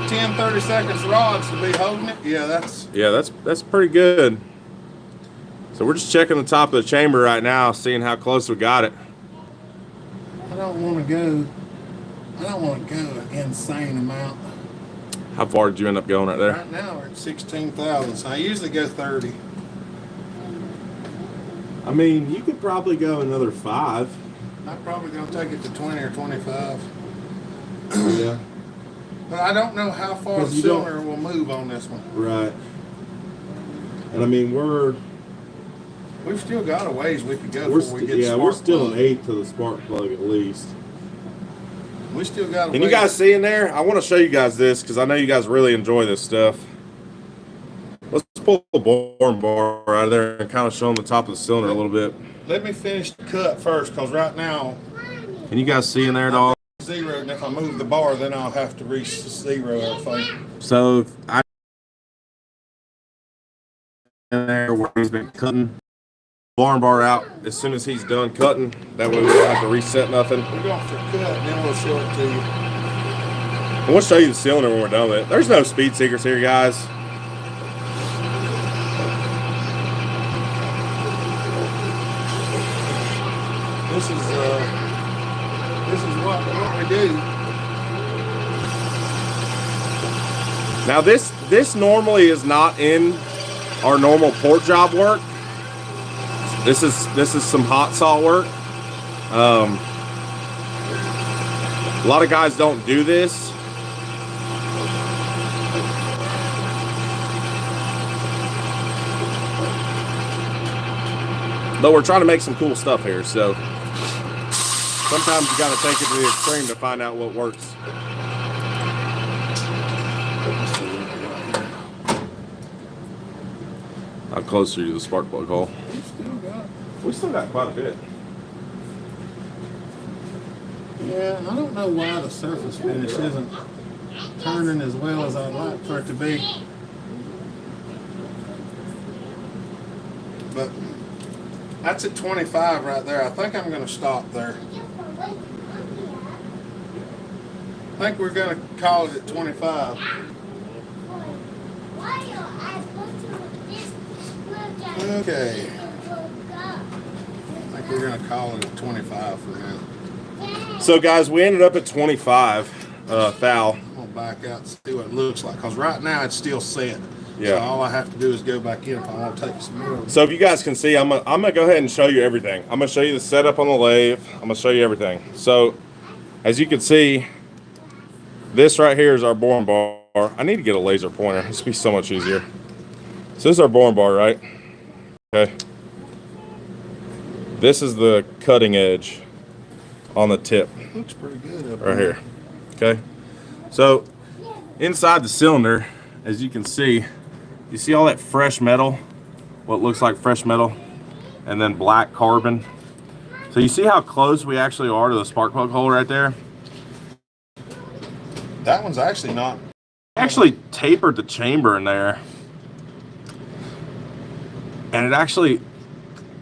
10, 30 seconds rods to be holding it. Yeah, that's pretty good. So we're just checking the top of the chamber right now, seeing how close we got it. I don't want to go an insane amount. How far did you end up going right there? Right now we're at 16 thousandths. I usually go 30. I mean, you could probably go another 5. I'm probably gonna take it to 20 or 25. Yeah. But I don't know how far the cylinder will move on this one. Right. And I mean, we're We've still got a ways we could go We're before we get the we're spark still plug. an eighth to the spark plug at least. We still got a Can ways. you guys see in there? I want to show you guys this because I know you guys really enjoy this stuff. Let's pull the boring bar out of there and kind of show them the top of the cylinder a little bit. Let me finish the cut first, because right now, Can you guys see in there at all? zero, and if I move the bar, then I'll have to re-zero everything. So I in there where he's been cutting barn bar out as soon as he's done cutting. That way we don't have to reset nothing. We're going for a cut, and then we'll show it to you. And we'll show you the cylinder when we're done with it. There's no speed secrets here, guys. This is what we do. Now this normally is not in our normal port job work. This is some hot saw work. A lot of guys don't do this. But we're trying to make some cool stuff here, so sometimes you got to take it to the extreme to find out what works. How close are you to the spark plug hole? We still got quite a bit. Yeah, I don't know why the surface finish isn't turning as well as I'd like for it to be. But that's at 25 right there. I think I'm going to stop there. I think we're going to call it at 25. Okay. I think we're going to call it at 25 for now. So guys, we ended up at 25 thou. I'm going to back out and see what it looks like. Because right now it's still set. Yeah. So all I have to do is go back in if I want to take some more. So if you guys can see, I'm gonna go ahead and show you everything. I'm gonna show you the setup on the lathe. I'm gonna show you everything. So as you can see, this right here is our boring bar. I need to get a laser pointer. This would be so much easier. So this is our boring bar, right? Okay. This is the cutting edge on the tip. Looks pretty good up Right here. Okay. So inside the cylinder, as you can see, you see all that fresh metal, what looks like fresh metal, and then black carbon. So you see how close we actually are to the spark plug hole right there? That one's actually not. Actually tapered the chamber in there. And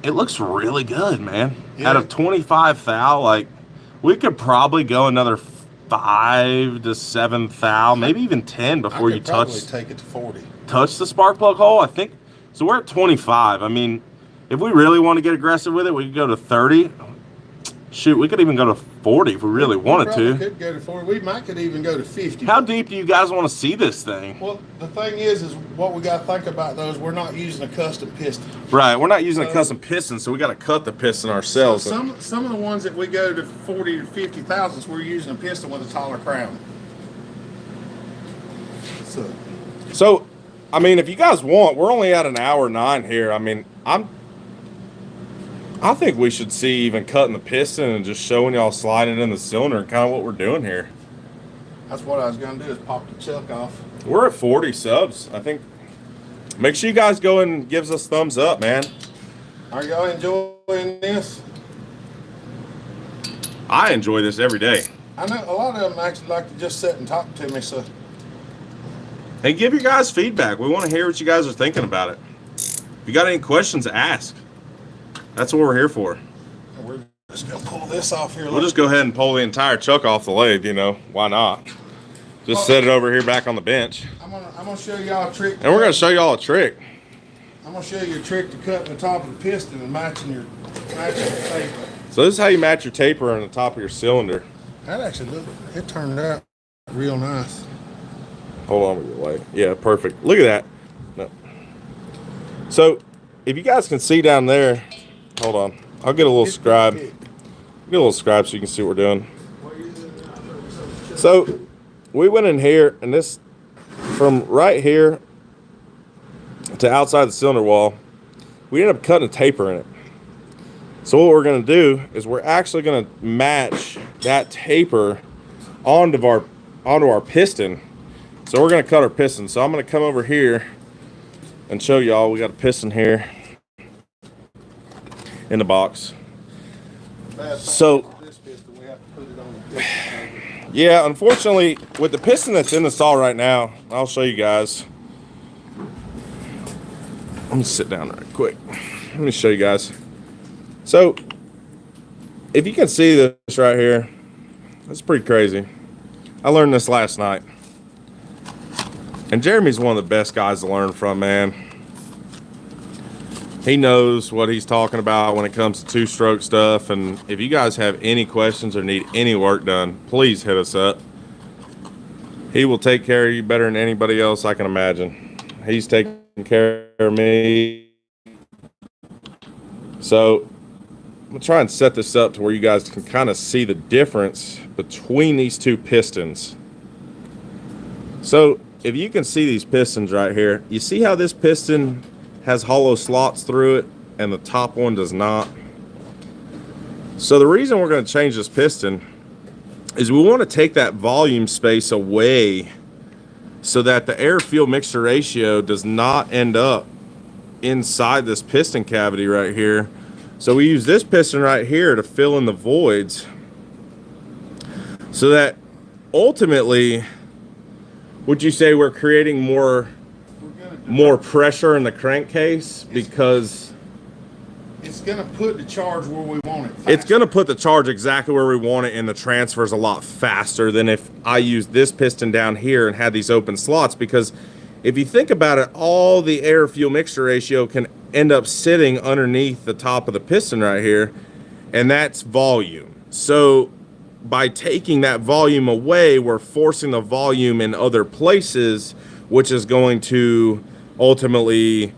it looks really good, man. Yeah. Out of 25 thou, like, we could probably go another 5 to 7 thou, maybe even 10 before you probably take it to 40. touch the spark plug hole. I think so. We're at 25. I mean, if we really want to get aggressive with it, we could go to 30. Shoot, we could even go to 40 if we really wanted probably to. Could go to 40. We could even go to 50. How deep do you guys want to see this thing? Well, the thing is what we got to think about though is we're not using a custom piston. Right, we're not using a custom piston, so we got to cut the piston ourselves. Some of the ones that we go to 40 to 50 thousandths, we're using a piston with a taller crown. So, I mean, if you guys want, we're only at an hour 9 here. I mean, I think we should see even cutting the piston and just showing y'all sliding in the cylinder and kind of what we're doing here. That's what I was going to do is pop the chuck off. We're at 40 subs. I think. Make sure you guys go and gives us thumbs up, man. Are y'all enjoying this? I enjoy this every day. I know a lot of them actually like to just sit and talk to me, so. And give your guys feedback. We want to hear what you guys are thinking about it. If you got any questions, ask. That's what we're here for. We're just going to pull this off here. We'll just go ahead and pull the entire chuck off the lathe, you know. Why not? Just set it over here back on the bench. I'm gonna show y'all a trick. And we're going to show y'all a trick. I'm going to show you a trick to cutting the top of the piston and matching your taper. So this is how you match your taper on the top of your cylinder. That actually it turned out real nice. Hold on with your lathe. Yeah, perfect. Look at that. No. So if you guys can see down there, hold on. I'll get a little scribe. Get a little scribe so you can see what we're doing. So we went in here, and this from right here to outside the cylinder wall, we ended up cutting a taper in it. So what we're going to do is we're actually going to match that taper onto our piston. So we're going to cut our piston. So I'm going to come over here and show y'all. We got a piston here in the box. So yeah, unfortunately, with the piston that's in the saw right now, I'll show you guys. Let me sit down right quick. Let me show you guys. So, if you can see this right here, that's pretty crazy. I learned this last night. And Jeremy's one of the best guys to learn from, man. He knows what he's talking about when it comes to two-stroke stuff. And if you guys have any questions or need any work done, please hit us up. He will take care of you better than anybody else I can imagine. He's taking care of me. So I'm gonna try and set this up to where you guys can kind of see the difference between these two pistons. So if you can see these pistons right here, you see how this piston has hollow slots through it and the top one does not. So the reason we're going to change this piston is we want to take that volume space away so that the air fuel mixture ratio does not end up inside this piston cavity right here. So we use this piston right here to fill in the voids so that ultimately, would you say we're creating more pressure in the crankcase because it's going to put the charge where we want it faster. It's going to put the charge exactly where we want it, and the transfer's a lot faster than if I use this piston down here and had these open slots. Because if you think about it, all the air fuel mixture ratio can end up sitting underneath the top of the piston right here, and that's volume. So by taking that volume away, we're forcing the volume in other places, which is going to ultimately,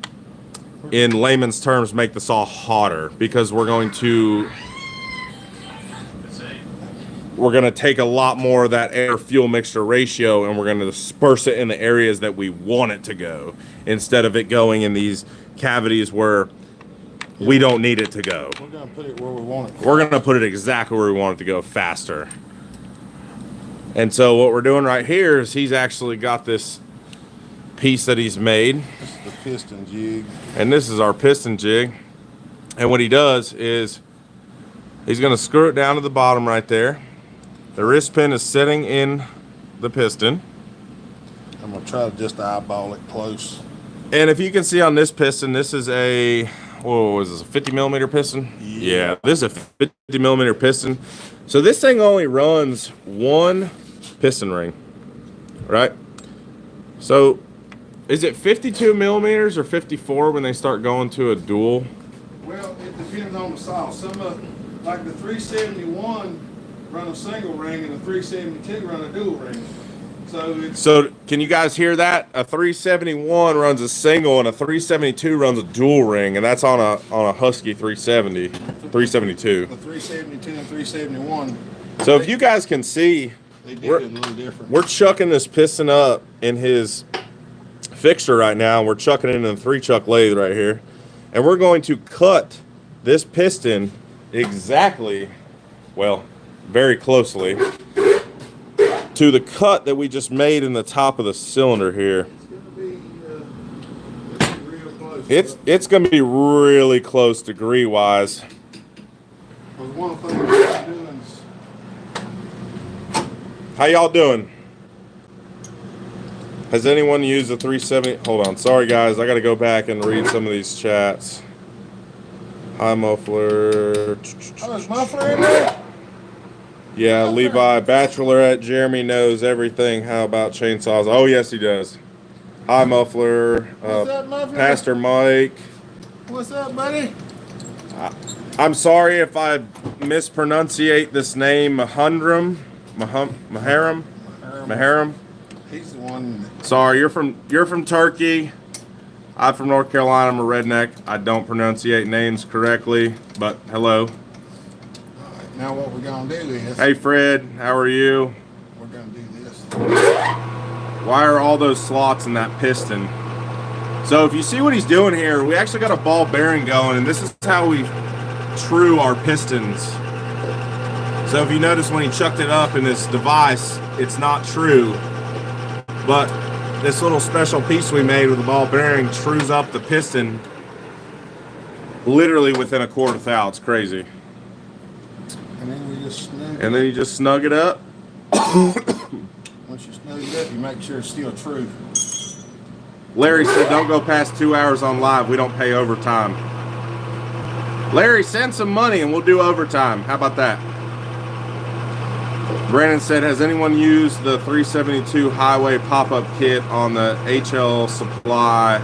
in layman's terms, make the saw hotter, because we're going to take a lot more of that air fuel mixture ratio and we're going to disperse it in the areas that we want it to go, instead of it going in these cavities where we don't need it to go. We're going to put it where we want it. We're going to put it exactly where we want it to go, faster. And so what we're doing right here is he's actually got this piece that he's made. This is the piston jig. And this is our piston jig. And what he does is he's going to screw it down to the bottom right there. The wrist pin is sitting in the piston. I'm going to try to just eyeball it close. And if you can see on this piston, this is a, what was this, a 50 millimeter piston? Yeah, this is a 50 millimeter piston. So this thing only runs one piston ring, right? So is it 52 millimeters or 54 when they start going to a dual? Well, it depends on the saw. Some of, like the 371 run a single ring and the 372 run a dual ring. So can you guys hear that? A 371 runs a single and a 372 runs a dual ring, and that's on a Husky 372. The 372 and 371. So if you guys can see, they did it a little different. We're chucking this piston up in his fixture right now. We're chucking it in a 3-chuck lathe right here, and we're going to cut this piston exactly, well, very closely to the cut that we just made in the top of the cylinder here. It's going to be really close degree wise. One thing we're doing is, how y'all doing? Has anyone used a 370? Hold on, sorry guys, I got to go back and read some of these chats. Hi muffler. Oh, is muffler in there? Yeah, Levi, Bachelorette, Jeremy knows everything. How about chainsaws? Oh, yes, he does. Hi, Muffler. What's up, Muffler? Pastor Mike. What's up, buddy? I'm sorry if I mispronunciate this name, Maharam. He's the one. Sorry, you're from Turkey. I'm from North Carolina. I'm a redneck. I don't pronunciate names correctly, but hello. Now what we're going to do is... Hey, Fred. How are you? We're going to do this. Why are all those slots in that piston? So if you see what he's doing here, we actually got a ball bearing going, and this is how we true our pistons. So if you notice when he chucked it up in this device, it's not true. But this little special piece we made with the ball bearing trues up the piston literally within a quarter thou. It's crazy. And then you just snug it. And then you just snug it up. Once you snug it up, you make sure it's still true. Larry said don't go past 2 hours on live. We don't pay overtime. Larry, send some money and we'll do overtime. How about that? Brandon said, has anyone used the 372 highway pop-up kit on the HL Supply?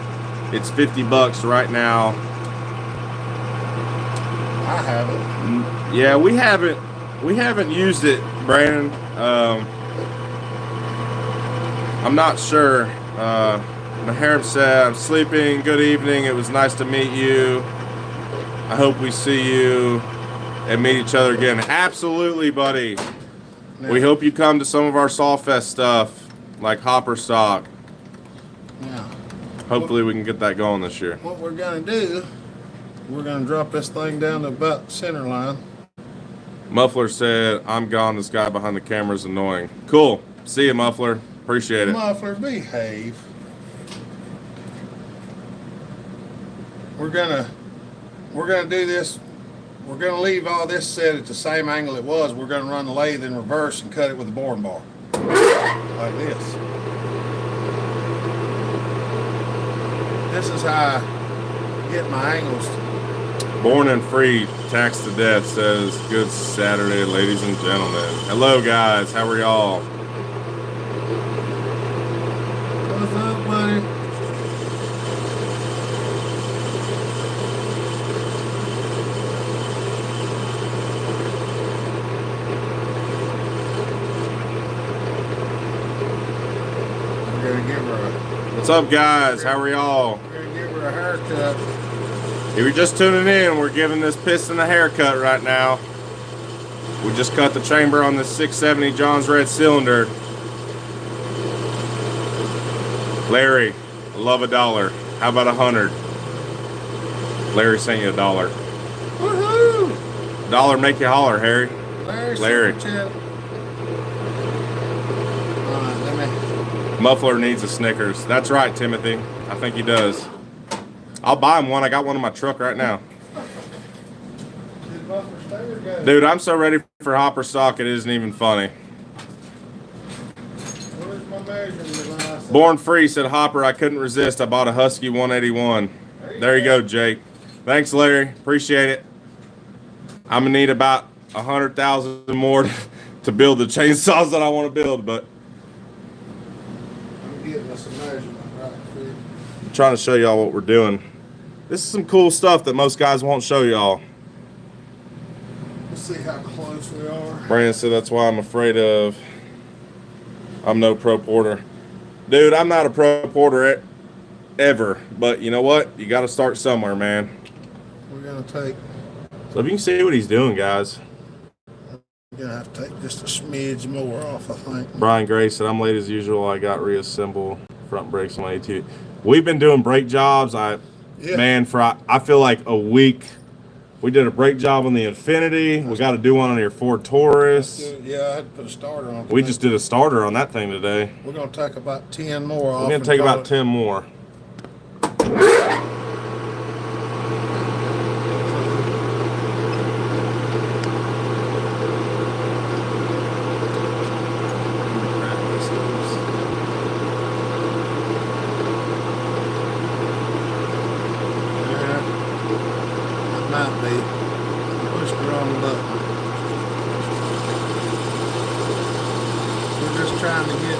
It's $50 right now. I haven't. Yeah, we haven't used it, Brandon. I'm not sure. Maharib said, I'm sleeping. Good evening. It was nice to meet you. I hope we see you and meet each other again. Absolutely, buddy. Now, We hope you come to some of our Sawfest stuff, like Hopper Stock. now, Hopefully we can get that going this year. what we're gonna do, we're gonna drop this thing down to about center line. Muffler said, I'm gone. This guy behind the camera is annoying. Cool. See you, Muffler. Appreciate it. Muffler, behave. We're gonna do this. We're gonna leave all this set at the same angle it was. We're gonna run the lathe in reverse and cut it with a boring bar. Like this. This is how I get my angles. Born and Free, Tax to Death says, good Saturday, ladies and gentlemen. Hello, guys. How are y'all? What's up, buddy? We're gonna give her What's up, guys? How are y'all? we're gonna give her a haircut. If you're just tuning in, we're giving this piston a haircut right now. We just cut the chamber on this 670 John's Red cylinder. Larry, I love $1. How about 100? Larry sent you $1. Woohoo! $1 make you holler, Harry. Larry. Super chat. All right, let me. Muffler needs a Snickers. That's right, Timothy. I think he does. I'll buy him one. I got one in my truck right now. Did Muffler stay or go? Dude, I'm so ready for Hopper Stock, it isn't even funny. Where's my measuring device? Born Free said, Hopper, I couldn't resist. I bought a Husky 181. There you go, Jake. Thanks, Larry. Appreciate it. I'm going to need about 100,000 more to build the chainsaws that I want to build, but I'm getting us a measurement right quick. I'm trying to show y'all what we're doing. This is some cool stuff that most guys won't show y'all. Let's see how close we are. Brandon said, that's why I'm afraid of. I'm no pro porter. Dude, I'm not a pro porter ever, but you know what? You got to start somewhere, man. We're gonna take. So if you can see what he's doing, guys. We're gonna have to take just a smidge more off, I think. Brian Gray said, I'm late as usual. I got reassemble front brakes on my AT. We've been doing brake jobs. Man, for I feel like a week. We did a brake job on the Infinity. We got to do one on your Ford Taurus. Yeah, I had to put a starter on. We today. just did a starter on that thing today. We're gonna take about 10 more off. We're going to take about 10 more. Might be. Push the wrong button. We're just trying to get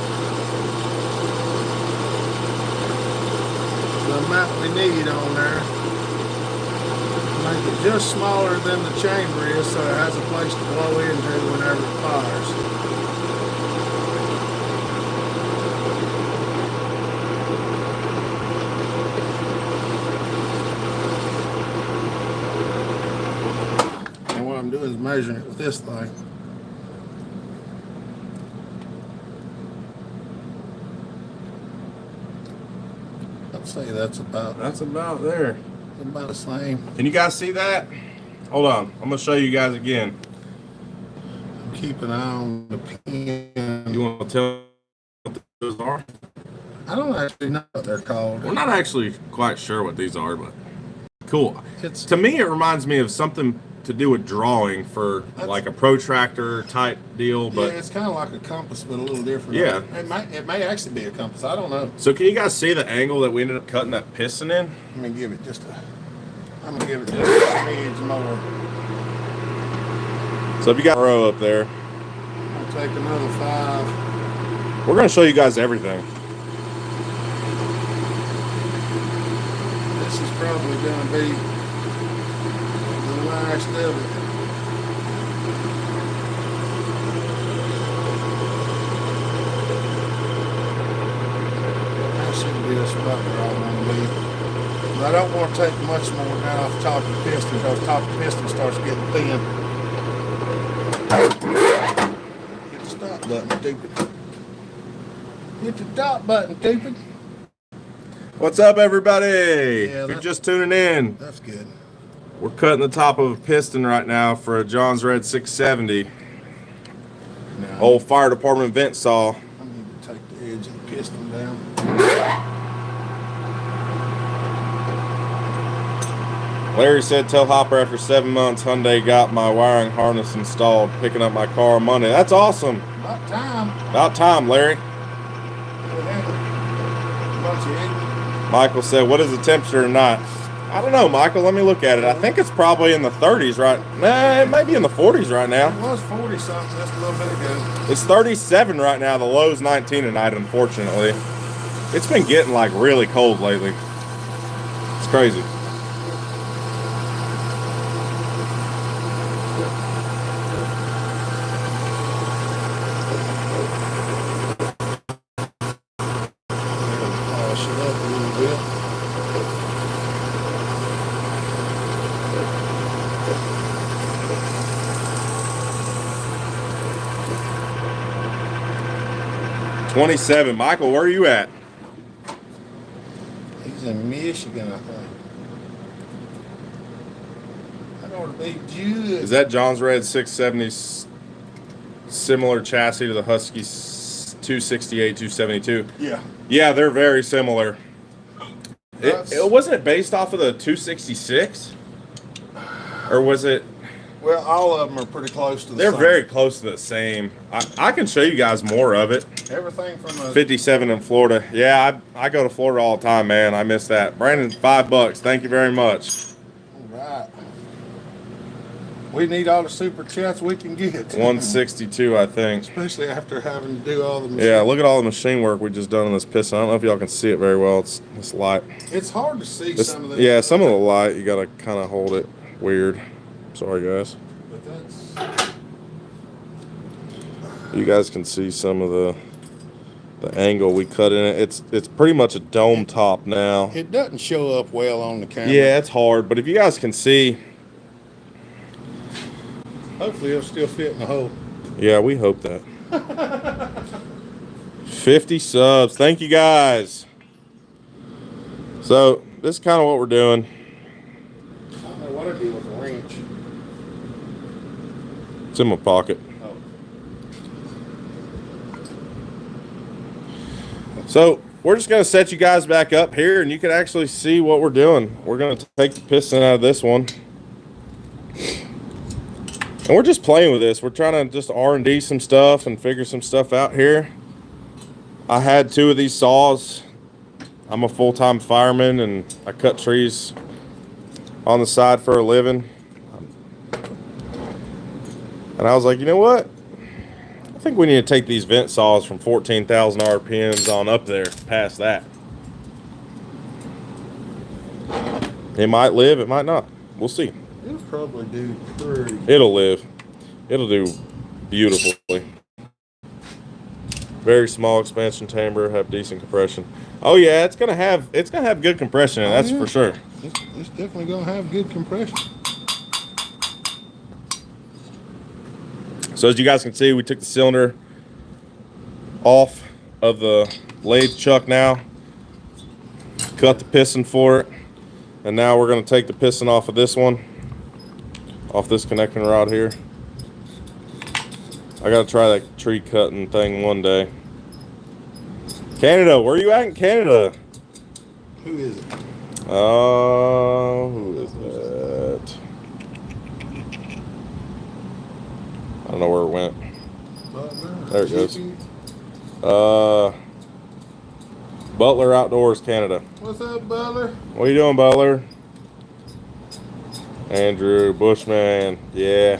the amount we need on there. Make it just smaller than the chamber is so it has a place to blow into whenever it fires. I'm doing is measuring it with this thing. About say that's about there. the same. Can you guys see that? Hold on. I'm going to show you guys again. Keep an eye on the pin. You want to tell what those are? I don't actually know what they're called. We're not actually quite sure what these are, but cool. It's To me, it reminds me of something to do with drawing for like a protractor type deal. But yeah, it's kind of like a compass, but a little different. Yeah. It may actually be a compass. I don't know. So can you guys see the angle that we ended up cutting that piston in? I'm gonna give it just a smidge more. So if you got a row up there, I'll take another 5. we're going to show you guys everything. This is probably gonna be the last of it. That should be just about where I want to be. But I don't want to take much more down off the top of the piston because the top of the piston starts getting thin. Hit the stop button, stupid. Hit the stop button, stupid. What's up, everybody? Yeah, If you're just tuning in, That's good. we're cutting the top of a piston right now for a John's Red 670. Now, Old fire department vent saw. I need to take the edge of the piston down. Larry said, tell Hopper after 7 months, Hyundai got my wiring harness installed, picking up my car on Monday. That's awesome. About time. About time, Larry. What happened? Bunch of ignorant. Michael said, what is the temperature tonight? I don't know, Michael. Let me look at it. I think it's probably in the 30s right. Nah, it might be in the 40s right now. It was 40 something just a little bit ago. It's 37 right now. The low's 19 tonight, unfortunately. It's been getting like really cold lately. It's crazy. Polish it up a little bit. $27. Michael, where are you at? He's in Michigan, I think. That ought to be good. Is that John's Red 670 similar chassis to the Husky 268, 272? Yeah. Yeah, they're very similar. That's- It wasn't it based off of the 266? Or was it? Well, all of them are pretty close to the They're same. very close to the same. I can show you guys more of it. Everything from a 57 in Florida. Yeah, I go to Florida all the time, man. I miss that. Brandon, $5. Thank you very much. right. We need all the super chats we can get. 162, I think. Especially after having to do all the Yeah, look at all the machine work we just done on this piston. I don't know if y'all can see it very well. It's light. It's hard to see It's, some of the yeah, some of the light, you gotta kind of hold it weird. Sorry, guys. But that's You guys can see some of the angle we cut in it. It's pretty much a dome top now. it doesn't show up well on the camera. Yeah, it's hard, but if you guys can see, Hopefully it'll still fit in the hole. yeah, we hope that. 50 subs. Thank you, guys. So this is kind of what we're doing. I don't know what I do with a wrench. It's in my pocket. Oh. So we're just going to set you guys back up here, and you can actually see what we're doing. We're going to take the piston out of this one. And we're just playing with this. We're trying to just R&D some stuff and figure some stuff out here. I had 2 of these saws. I'm a full-time fireman, and I cut trees on the side for a living. And I was like, you know what? I think we need to take these vent saws from 14,000 RPMs on up there, past that. It might live, it might not. We'll see. It'll probably do pretty. It'll live. It'll do beautifully. Very small expansion chamber, have decent compression. Oh yeah, it's gonna have good compression, and that's yeah. for sure. It's definitely gonna have good compression. So as you guys can see, we took the cylinder off of the lathe chuck now. cut the piston for it. And now we're going to take the piston off of this one, off this connecting rod here. I got to try that tree cutting thing one day. Canada, where you at in Canada? Who is it? Who is that? I don't know where it went. There it goes. Butler Outdoors, Canada. What's up, Butler? What are you doing, Butler? Andrew Bushman, yeah.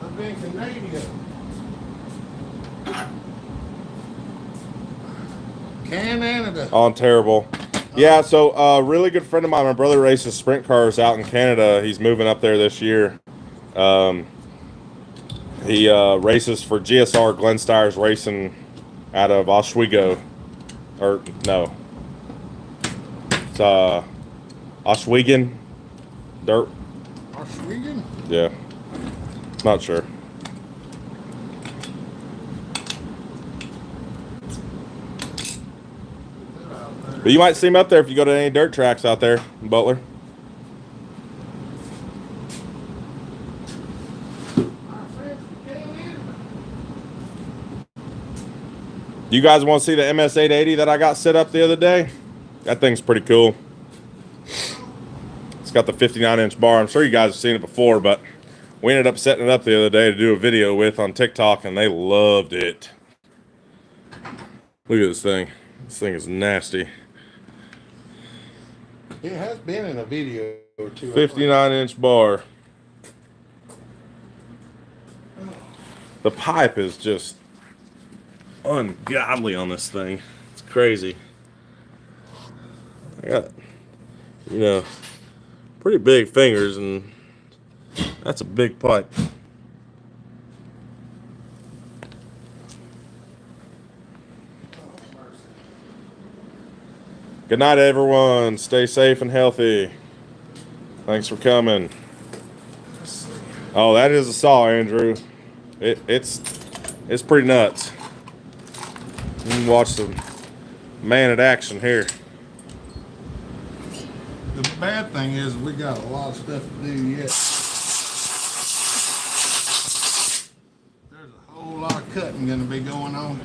I've been Canadian. Canada. On terrible. Yeah, so a really good friend of mine, my brother races sprint cars out in Canada. He's moving up there this year. He races for GSR Glenn Steyer's Racing out of Oswego. Or, no. It's Oswego Dirt. Oswego? Yeah. Not sure. But you might see him up there if you go to any dirt tracks out there in Butler. You guys want to see the MS880 that I got set up the other day? That thing's pretty cool. It's got the 59-inch bar. I'm sure you guys have seen it before, but we ended up setting it up the other day to do a video with on TikTok, and they loved it. Look at this thing. This thing is nasty. It has been in a video or two. 59-inch bar. The pipe is just ungodly on this thing. It's crazy. I got, pretty big fingers, and that's a big pipe. Good night, everyone. Stay safe and healthy. Thanks for coming. Oh, that is a saw, Andrew. It's pretty nuts. You can watch the man at action here. The bad thing is we got a lot of stuff to do yet. There's a whole lot of cutting going to be going on.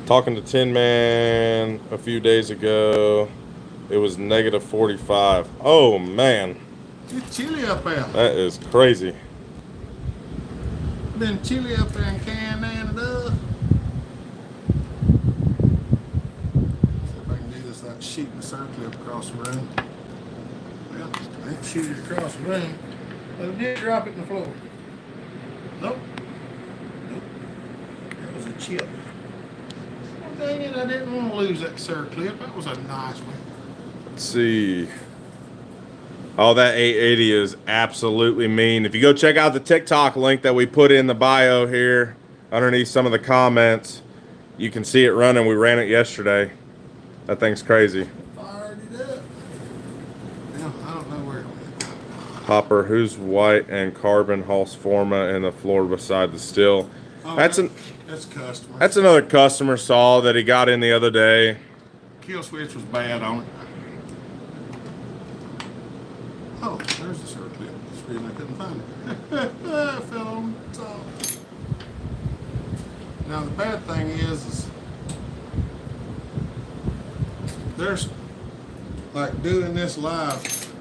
Talking to Tin Man a few days ago, it was negative 45. Oh man, It's chilly up there. that is crazy. Been chilly up there in Canada. See if I can do this without shooting a circle across the room. Well, I didn't shoot it across the room, but I did drop it in the floor. Nope. That was a chip. Well, dang it, I didn't want to lose that circlip. That was a nice one. Let's see. Oh, that 880 is absolutely mean. If you go check out the TikTok link that we put in the bio here, underneath some of the comments, you can see it running. We ran it yesterday. That thing's crazy. Fired it up. Now, I don't know where it went. Hopper, who's white and carbon Hals Forma in the floor beside the still? Oh, That's customer. That's another customer saw that he got in the other day. Kill switch was bad on it. Oh, there's the circlip. That's the reason I couldn't find it. I fell on the top. Now the bad thing is there's like doing this live.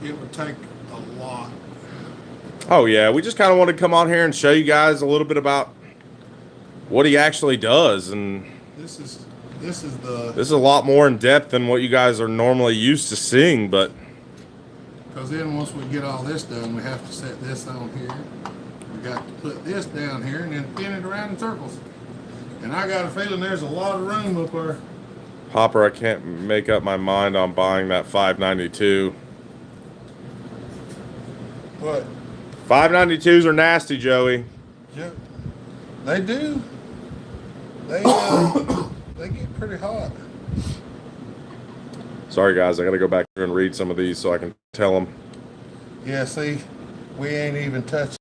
It would take a lot. Oh yeah, we just kind of want to come on here and show you guys a little bit about what he actually does, and This is this is a lot more in depth than what you guys are normally used to seeing, but because then once we get all this done, we have to set this on here. We got to put this down here and then pin it around in circles. And I got a feeling there's a lot of room up there. Hopper, I can't make up my mind on buying that 592. What? 592s are nasty, Joey. Yeah, they do. They get pretty hot. Sorry guys, I gotta go back and read some of these so I can tell them. Yeah, see, we ain't even touching.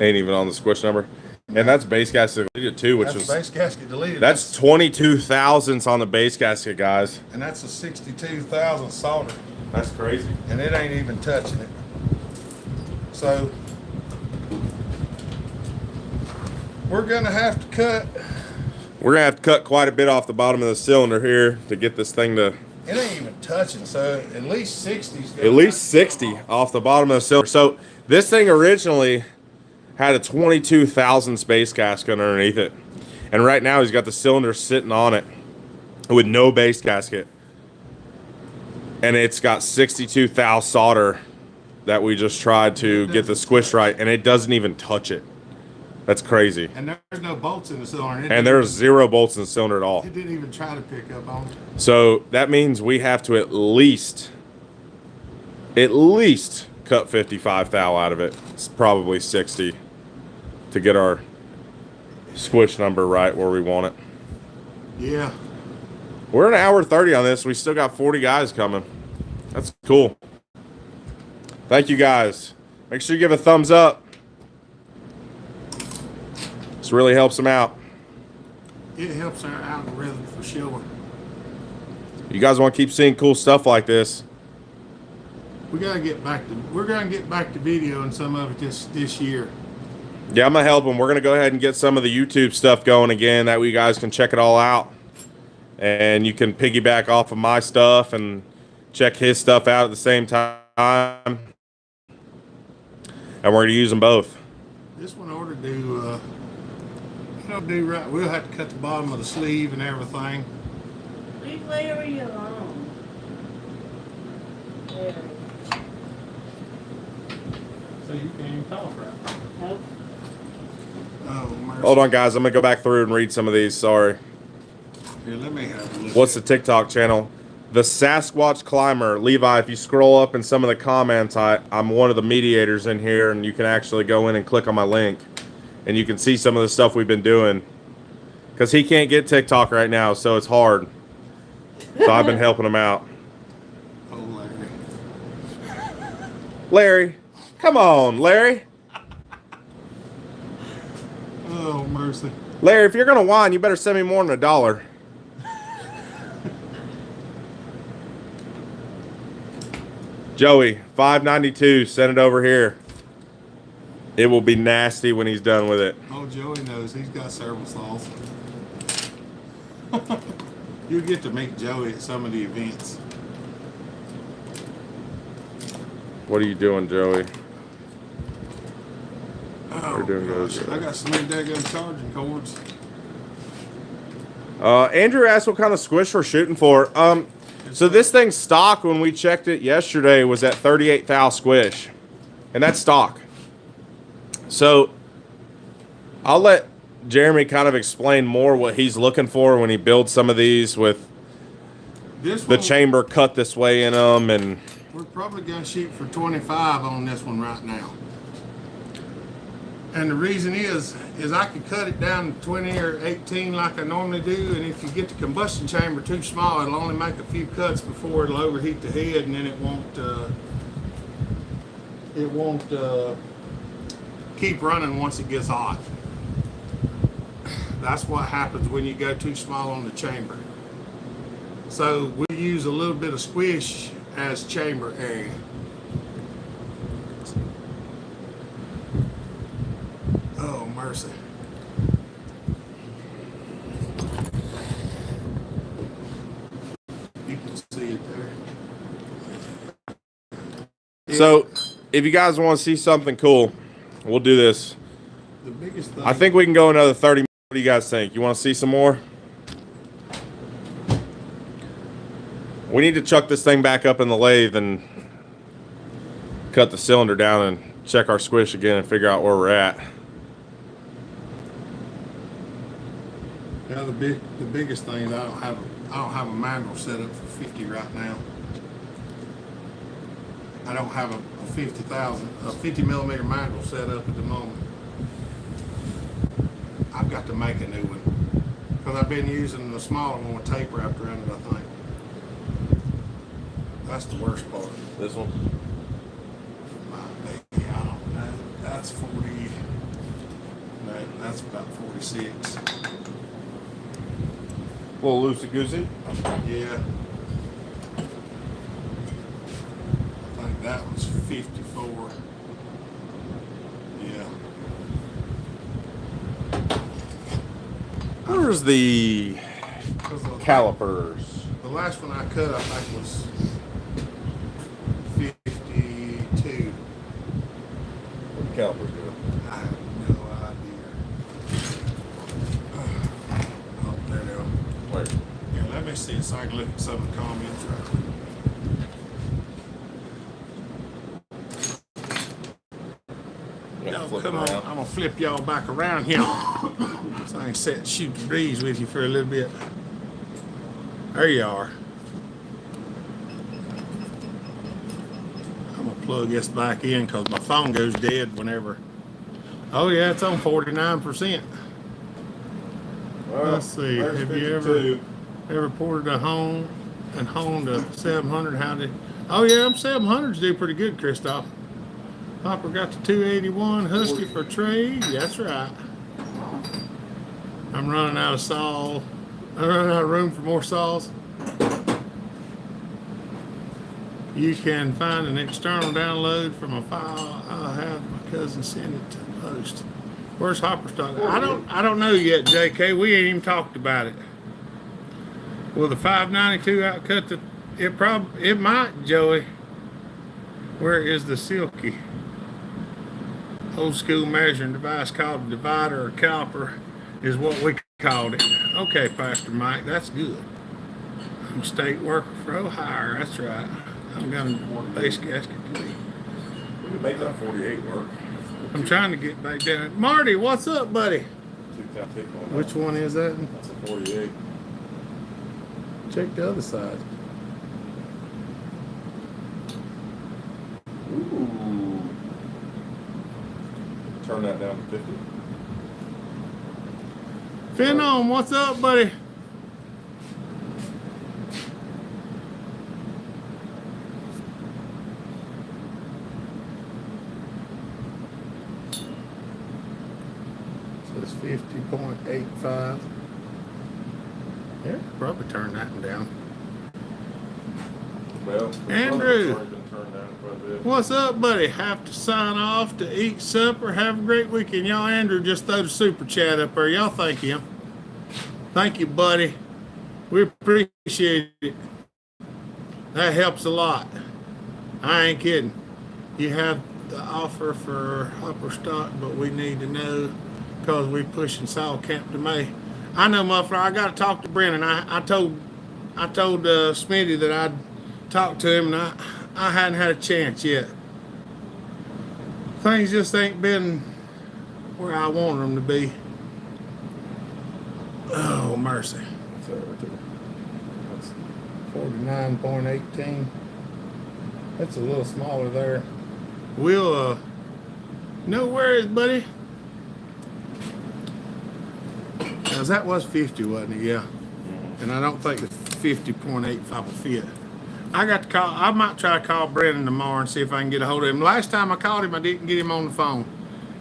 Ain't even on the squish number. And that's base gasket deleted too, which That's is base gasket deleted. that's 22 thousandths on the base gasket, guys. And that's a 62,000 solder. That's crazy. And it ain't even touching it. So we're gonna have to cut. We're gonna have to cut quite a bit off the bottom of the cylinder here to get this thing to It ain't even touching. So at least 60's at least 60 off the bottom of the cylinder. So this thing originally had a 22 thousandths base gasket underneath it, and right now he's got the cylinder sitting on it with no base gasket, and it's got 62 thou solder that we just tried to get the squish right, and it doesn't even touch it. That's crazy. And there's no bolts in the cylinder. And there's 0 bolts in the cylinder at all. It didn't even try to pick up on it. So that means we have to at least cut 55 thou out of it. It's probably 60 to get our squish number right where we want it. Yeah. We're an hour 30 on this. We still got 40 guys coming. That's cool. Thank you guys. Make sure you give a thumbs up. This really helps them out. It helps our algorithm for sure. You guys want to keep seeing cool stuff like this? We're gonna get back to videoing some of it this year. Yeah, I'm gonna help them. We're gonna go ahead and get some of the YouTube stuff going again. That way you guys can check it all out, and you can piggyback off of my stuff and check his stuff out at the same time. And we're gonna use them both. This one ought to do. It'll do right. We'll have to cut the bottom of the sleeve and everything. Leave Larry alone. Larry. So you can't even talk right. Nope. Oh, mercy. Hold on, guys. I'm gonna go back through and read some of these. Sorry. Here, let me have a look. What's the TikTok channel? The Sasquatch Climber. Levi, if you scroll up in some of the comments, I'm one of the mediators in here, and you can actually go in and click on my link, and you can see some of the stuff we've been doing. Because he can't get TikTok right now, so it's hard. So I've been helping him out. Oh, Larry. Larry, come on, Larry. Oh, mercy. Larry, if you're gonna whine, you better send me more than $1. Joey, $5.92. Send it over here. It will be nasty when he's done with it. Oh, Joey knows. He's got several saws. You'll get to meet Joey at some of the events. What are you doing, Joey? Oh, We're doing gosh. good. I got some daggone charging cords. Andrew asked what kind of squish we're shooting for. So this thing's stock when we checked it yesterday was at 38 thou squish. And that's stock. So I'll let Jeremy kind of explain more what he's looking for when he builds some of these with This the one, chamber cut this way in them. And we're probably going to shoot for 25 on this one right now. And the reason is I could cut it down to 20 or 18 like I normally do, and if you get the combustion chamber too small, it'll only make a few cuts before it'll overheat the head, and then it won't keep running once it gets hot. That's what happens when you go too small on the chamber. So we use a little bit of squish as chamber area. Oh, mercy. You can see it there. so if you guys want to see something cool, we'll do this. The biggest thing. I think we can go another 30 minutes. What do you guys think? You want to see some more? We need to chuck this thing back up in the lathe and cut the cylinder down and check our squish again and figure out where we're at. Yeah, the biggest thing is I don't have a mandrel set up for 50 right now. I don't have a 50 millimeter mandrel set up at the moment. I've got to make a new one because I've been using the smaller one with tape wrapped around it. I think that's the worst part. This one? I don't know. That's 40. No, That's about 46. A little loosey goosey. Yeah. I think that was 54. Yeah. Where's the 'Cause calipers? the last one I cut, I think, was 52. What the calipers do? I have no idea. Oh, there they are. Where? Yeah, let me see so I can look at some of the comments right quick. Yeah, Oh, flip come it on. around. I'm going to flip y'all back around here. So I can sit and shoot the breeze with you for a little bit. There you are. I'm going to plug this back in because my phone goes dead whenever. Oh, yeah, it's on 49%. Well, Let's see. there's Have you 52. ever ported a home and honed a 700? How did? Oh, yeah, them 700s do pretty good, Christoph. Hopper got the 281 Husky for trade. That's right. I'm running out of saw. I'm running out of room for more saws. You can find an external download from a file. I'll have my cousin send it to the post. Where's Hopper stock? I don't know yet, JK. We ain't even talked about it. Will the 592 outcut the? It might, Joey. Where is the Silky? Old school measuring device called a divider or caliper is what we called it. Okay, Pastor Mike, that's good. I'm a state worker for Ohio. That's right. I'm going to base gasket to me. We can make that 48 work. I'm trying to get back down. Marty, what's up, buddy? Which one is that? That's a 48. Check the other side. Ooh. Turn that down to 50. Phenom, what's up, buddy? Says 50.85. Yeah, probably turn that one down. Well, Andrew. already been turned down quite a bit. What's up, buddy? Have to sign off to eat supper. Have a great weekend. Y'all, Andrew just throw the super chat up there. Y'all thank him. Thank you, buddy. We appreciate it. That helps a lot. I ain't kidding. You have the offer for Hopper stock, but we need to know because we pushing Saw Camp to May. I know, Muffler. I got to talk to Brennan. I told Smitty that I'd talk to him, and I hadn't had a chance yet. Things just ain't been where I wanted them to be. Oh, mercy. That's 49.18. That's a little smaller there. We'll, no worries, buddy. Now, that was 50, wasn't it? Yeah. And I don't think the 50.85 will fit. I got to call. I might try to call Brennan tomorrow and see if I can get a hold of him. Last time I called him, I didn't get him on the phone.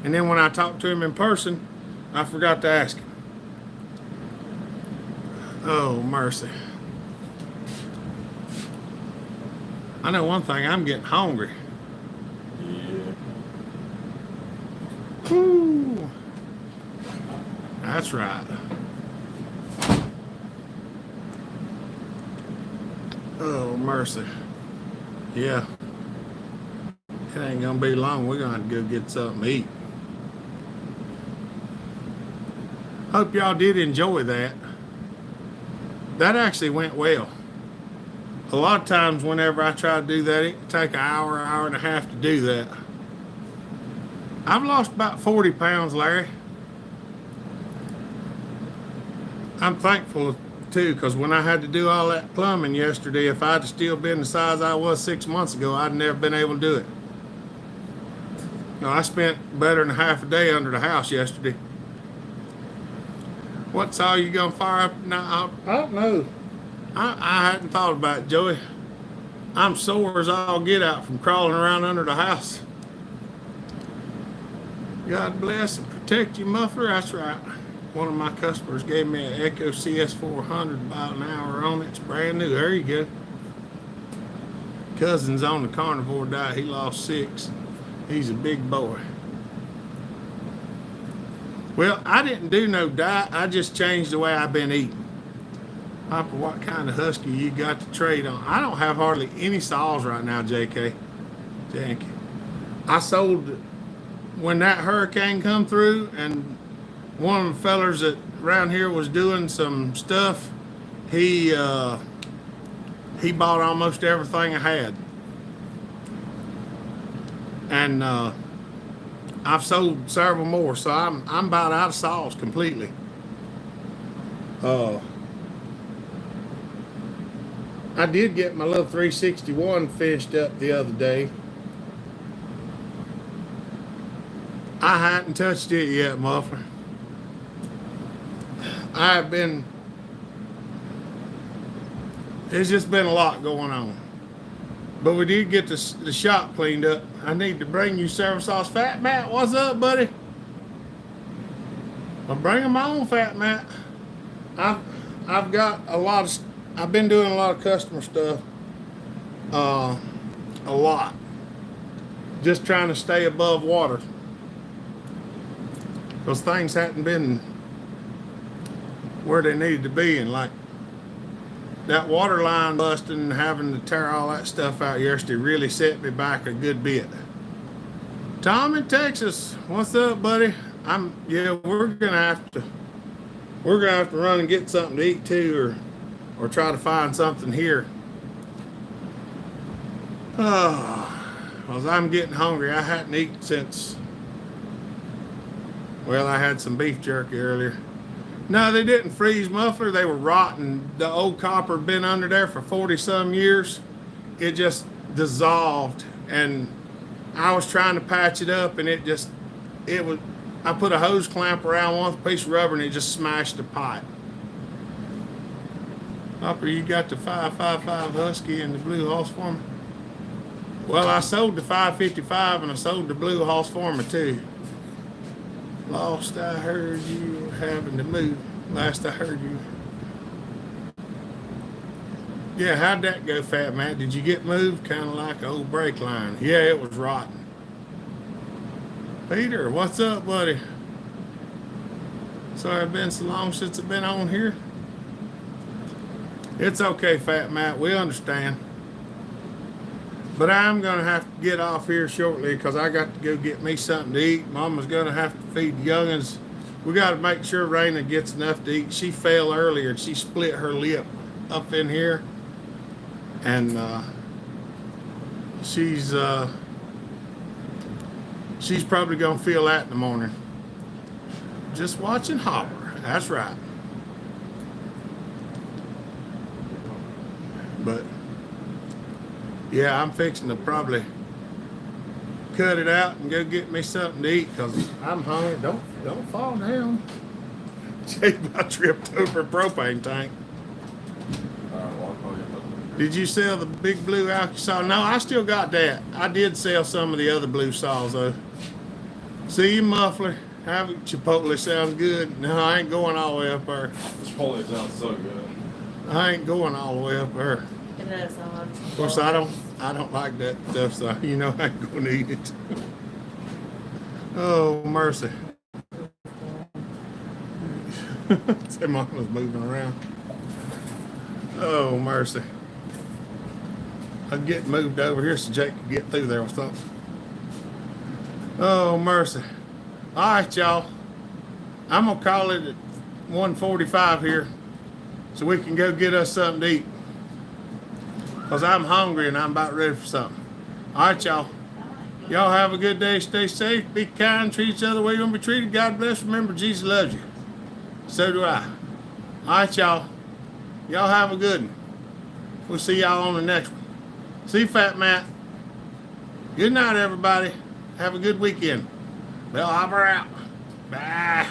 And then when I talked to him in person, I forgot to ask him. Oh, mercy. I know one thing, I'm getting hungry. Yeah. Woo. That's right. Oh, mercy. Yeah. It ain't gonna be long. We're gonna have to go get something to eat. Hope y'all did enjoy that. That actually went well. A lot of times whenever I try to do that, it can take an hour and a half to do that. I've lost about 40 pounds, Larry. I'm thankful too, because when I had to do all that plumbing yesterday, if I'd still been the size I was 6 months ago, I'd never been able to do it. No, I spent better than half a day under the house yesterday. What's all you gonna fire up now? I don't know. I hadn't thought about it, Joey. I'm sore as all get out from crawling around under the house. God bless and protect you, muffler. That's right. One of my customers gave me an Echo CS400 about an hour on it. It's brand new. There you go. Cousin's on the carnivore diet. He lost 6. He's a big boy. Well, I didn't do no diet. I just changed the way I've been eating. Papa, what kind of husky you got to trade on? I don't have hardly any saws right now, JK. Thank you. I sold when that hurricane come through, and one of the fellers that around here was doing some stuff. He bought almost everything I had, and I've sold several more, so I'm about out of saws completely. I did get my little 361 finished up the other day. I hadn't touched it yet, muffler. It's just been a lot going on. But we did get the shop cleaned up. I need to bring you several sauce. Fat Matt, what's up, buddy? Well, bring them on, Fat Matt. I've got a lot of, I've been doing a lot of customer stuff. A lot. Just trying to stay above water. Because things hadn't been where they needed to be, and like that water line busting and having to tear all that stuff out yesterday really set me back a good bit. Tom in Texas, what's up, buddy? We're gonna have to run and get something to eat too, or try to find something here. Because I'm getting hungry. I hadn't eaten since, well, I had some beef jerky earlier. No, they didn't freeze, muffler. They were rotten. The old copper had been under there for 40 some years. It just dissolved, and I was trying to patch it up, and I put a hose clamp around one piece of rubber, and it just smashed the pipe. Hopper, you got the 555 Husky and the blue horse for me? Well, I sold the 555 and I sold the blue horse for me too. Lost, I heard you were having to move. Last I heard you. Yeah, how'd that go, Fat Matt? Did you get moved? Kind of like an old brake line. Yeah, it was rotten. Peter, what's up, buddy? Sorry it's been so long since I've been on here. It's okay, Fat Matt. We understand. But I'm going to have to get off here shortly because I got to go get me something to eat. Mama's going to have to feed the youngins. We got to make sure Raina gets enough to eat. She fell earlier and she split her lip up in here. And she's probably going to feel that in the morning. Just watching Hopper. That's right. But yeah, I'm fixing to probably cut it out and go get me something to eat because I'm hungry. Don't fall down. Jake, I tripped over a propane tank. Did you sell the big blue alcohol? No, I still got that. I did sell some of the other blue saws though. See you, muffler. Have Chipotle sounds good. No, I ain't going all the way up there. Chipotle sounds so good. I ain't going all the way up there. It does sound like Of course, I don't like that stuff, so you know I ain't gonna eat it. Oh, mercy. Say Mama's moving around. Oh, mercy. I'll get moved over here so Jake can get through there with something. Oh, mercy. All right, y'all. I'm gonna call it at 1:45 here so we can go get us something to eat. Because I'm hungry and I'm about ready for something. All right, y'all. Y'all have a good day. Stay safe. Be kind. Treat each other the way you want to be treated. God bless. Remember, Jesus loves you. So do I. All right, y'all. Y'all have a good one. We'll see y'all on the next one. See Fat Matt. Good night, everybody. Have a good weekend. Bell Hopper out. Bye.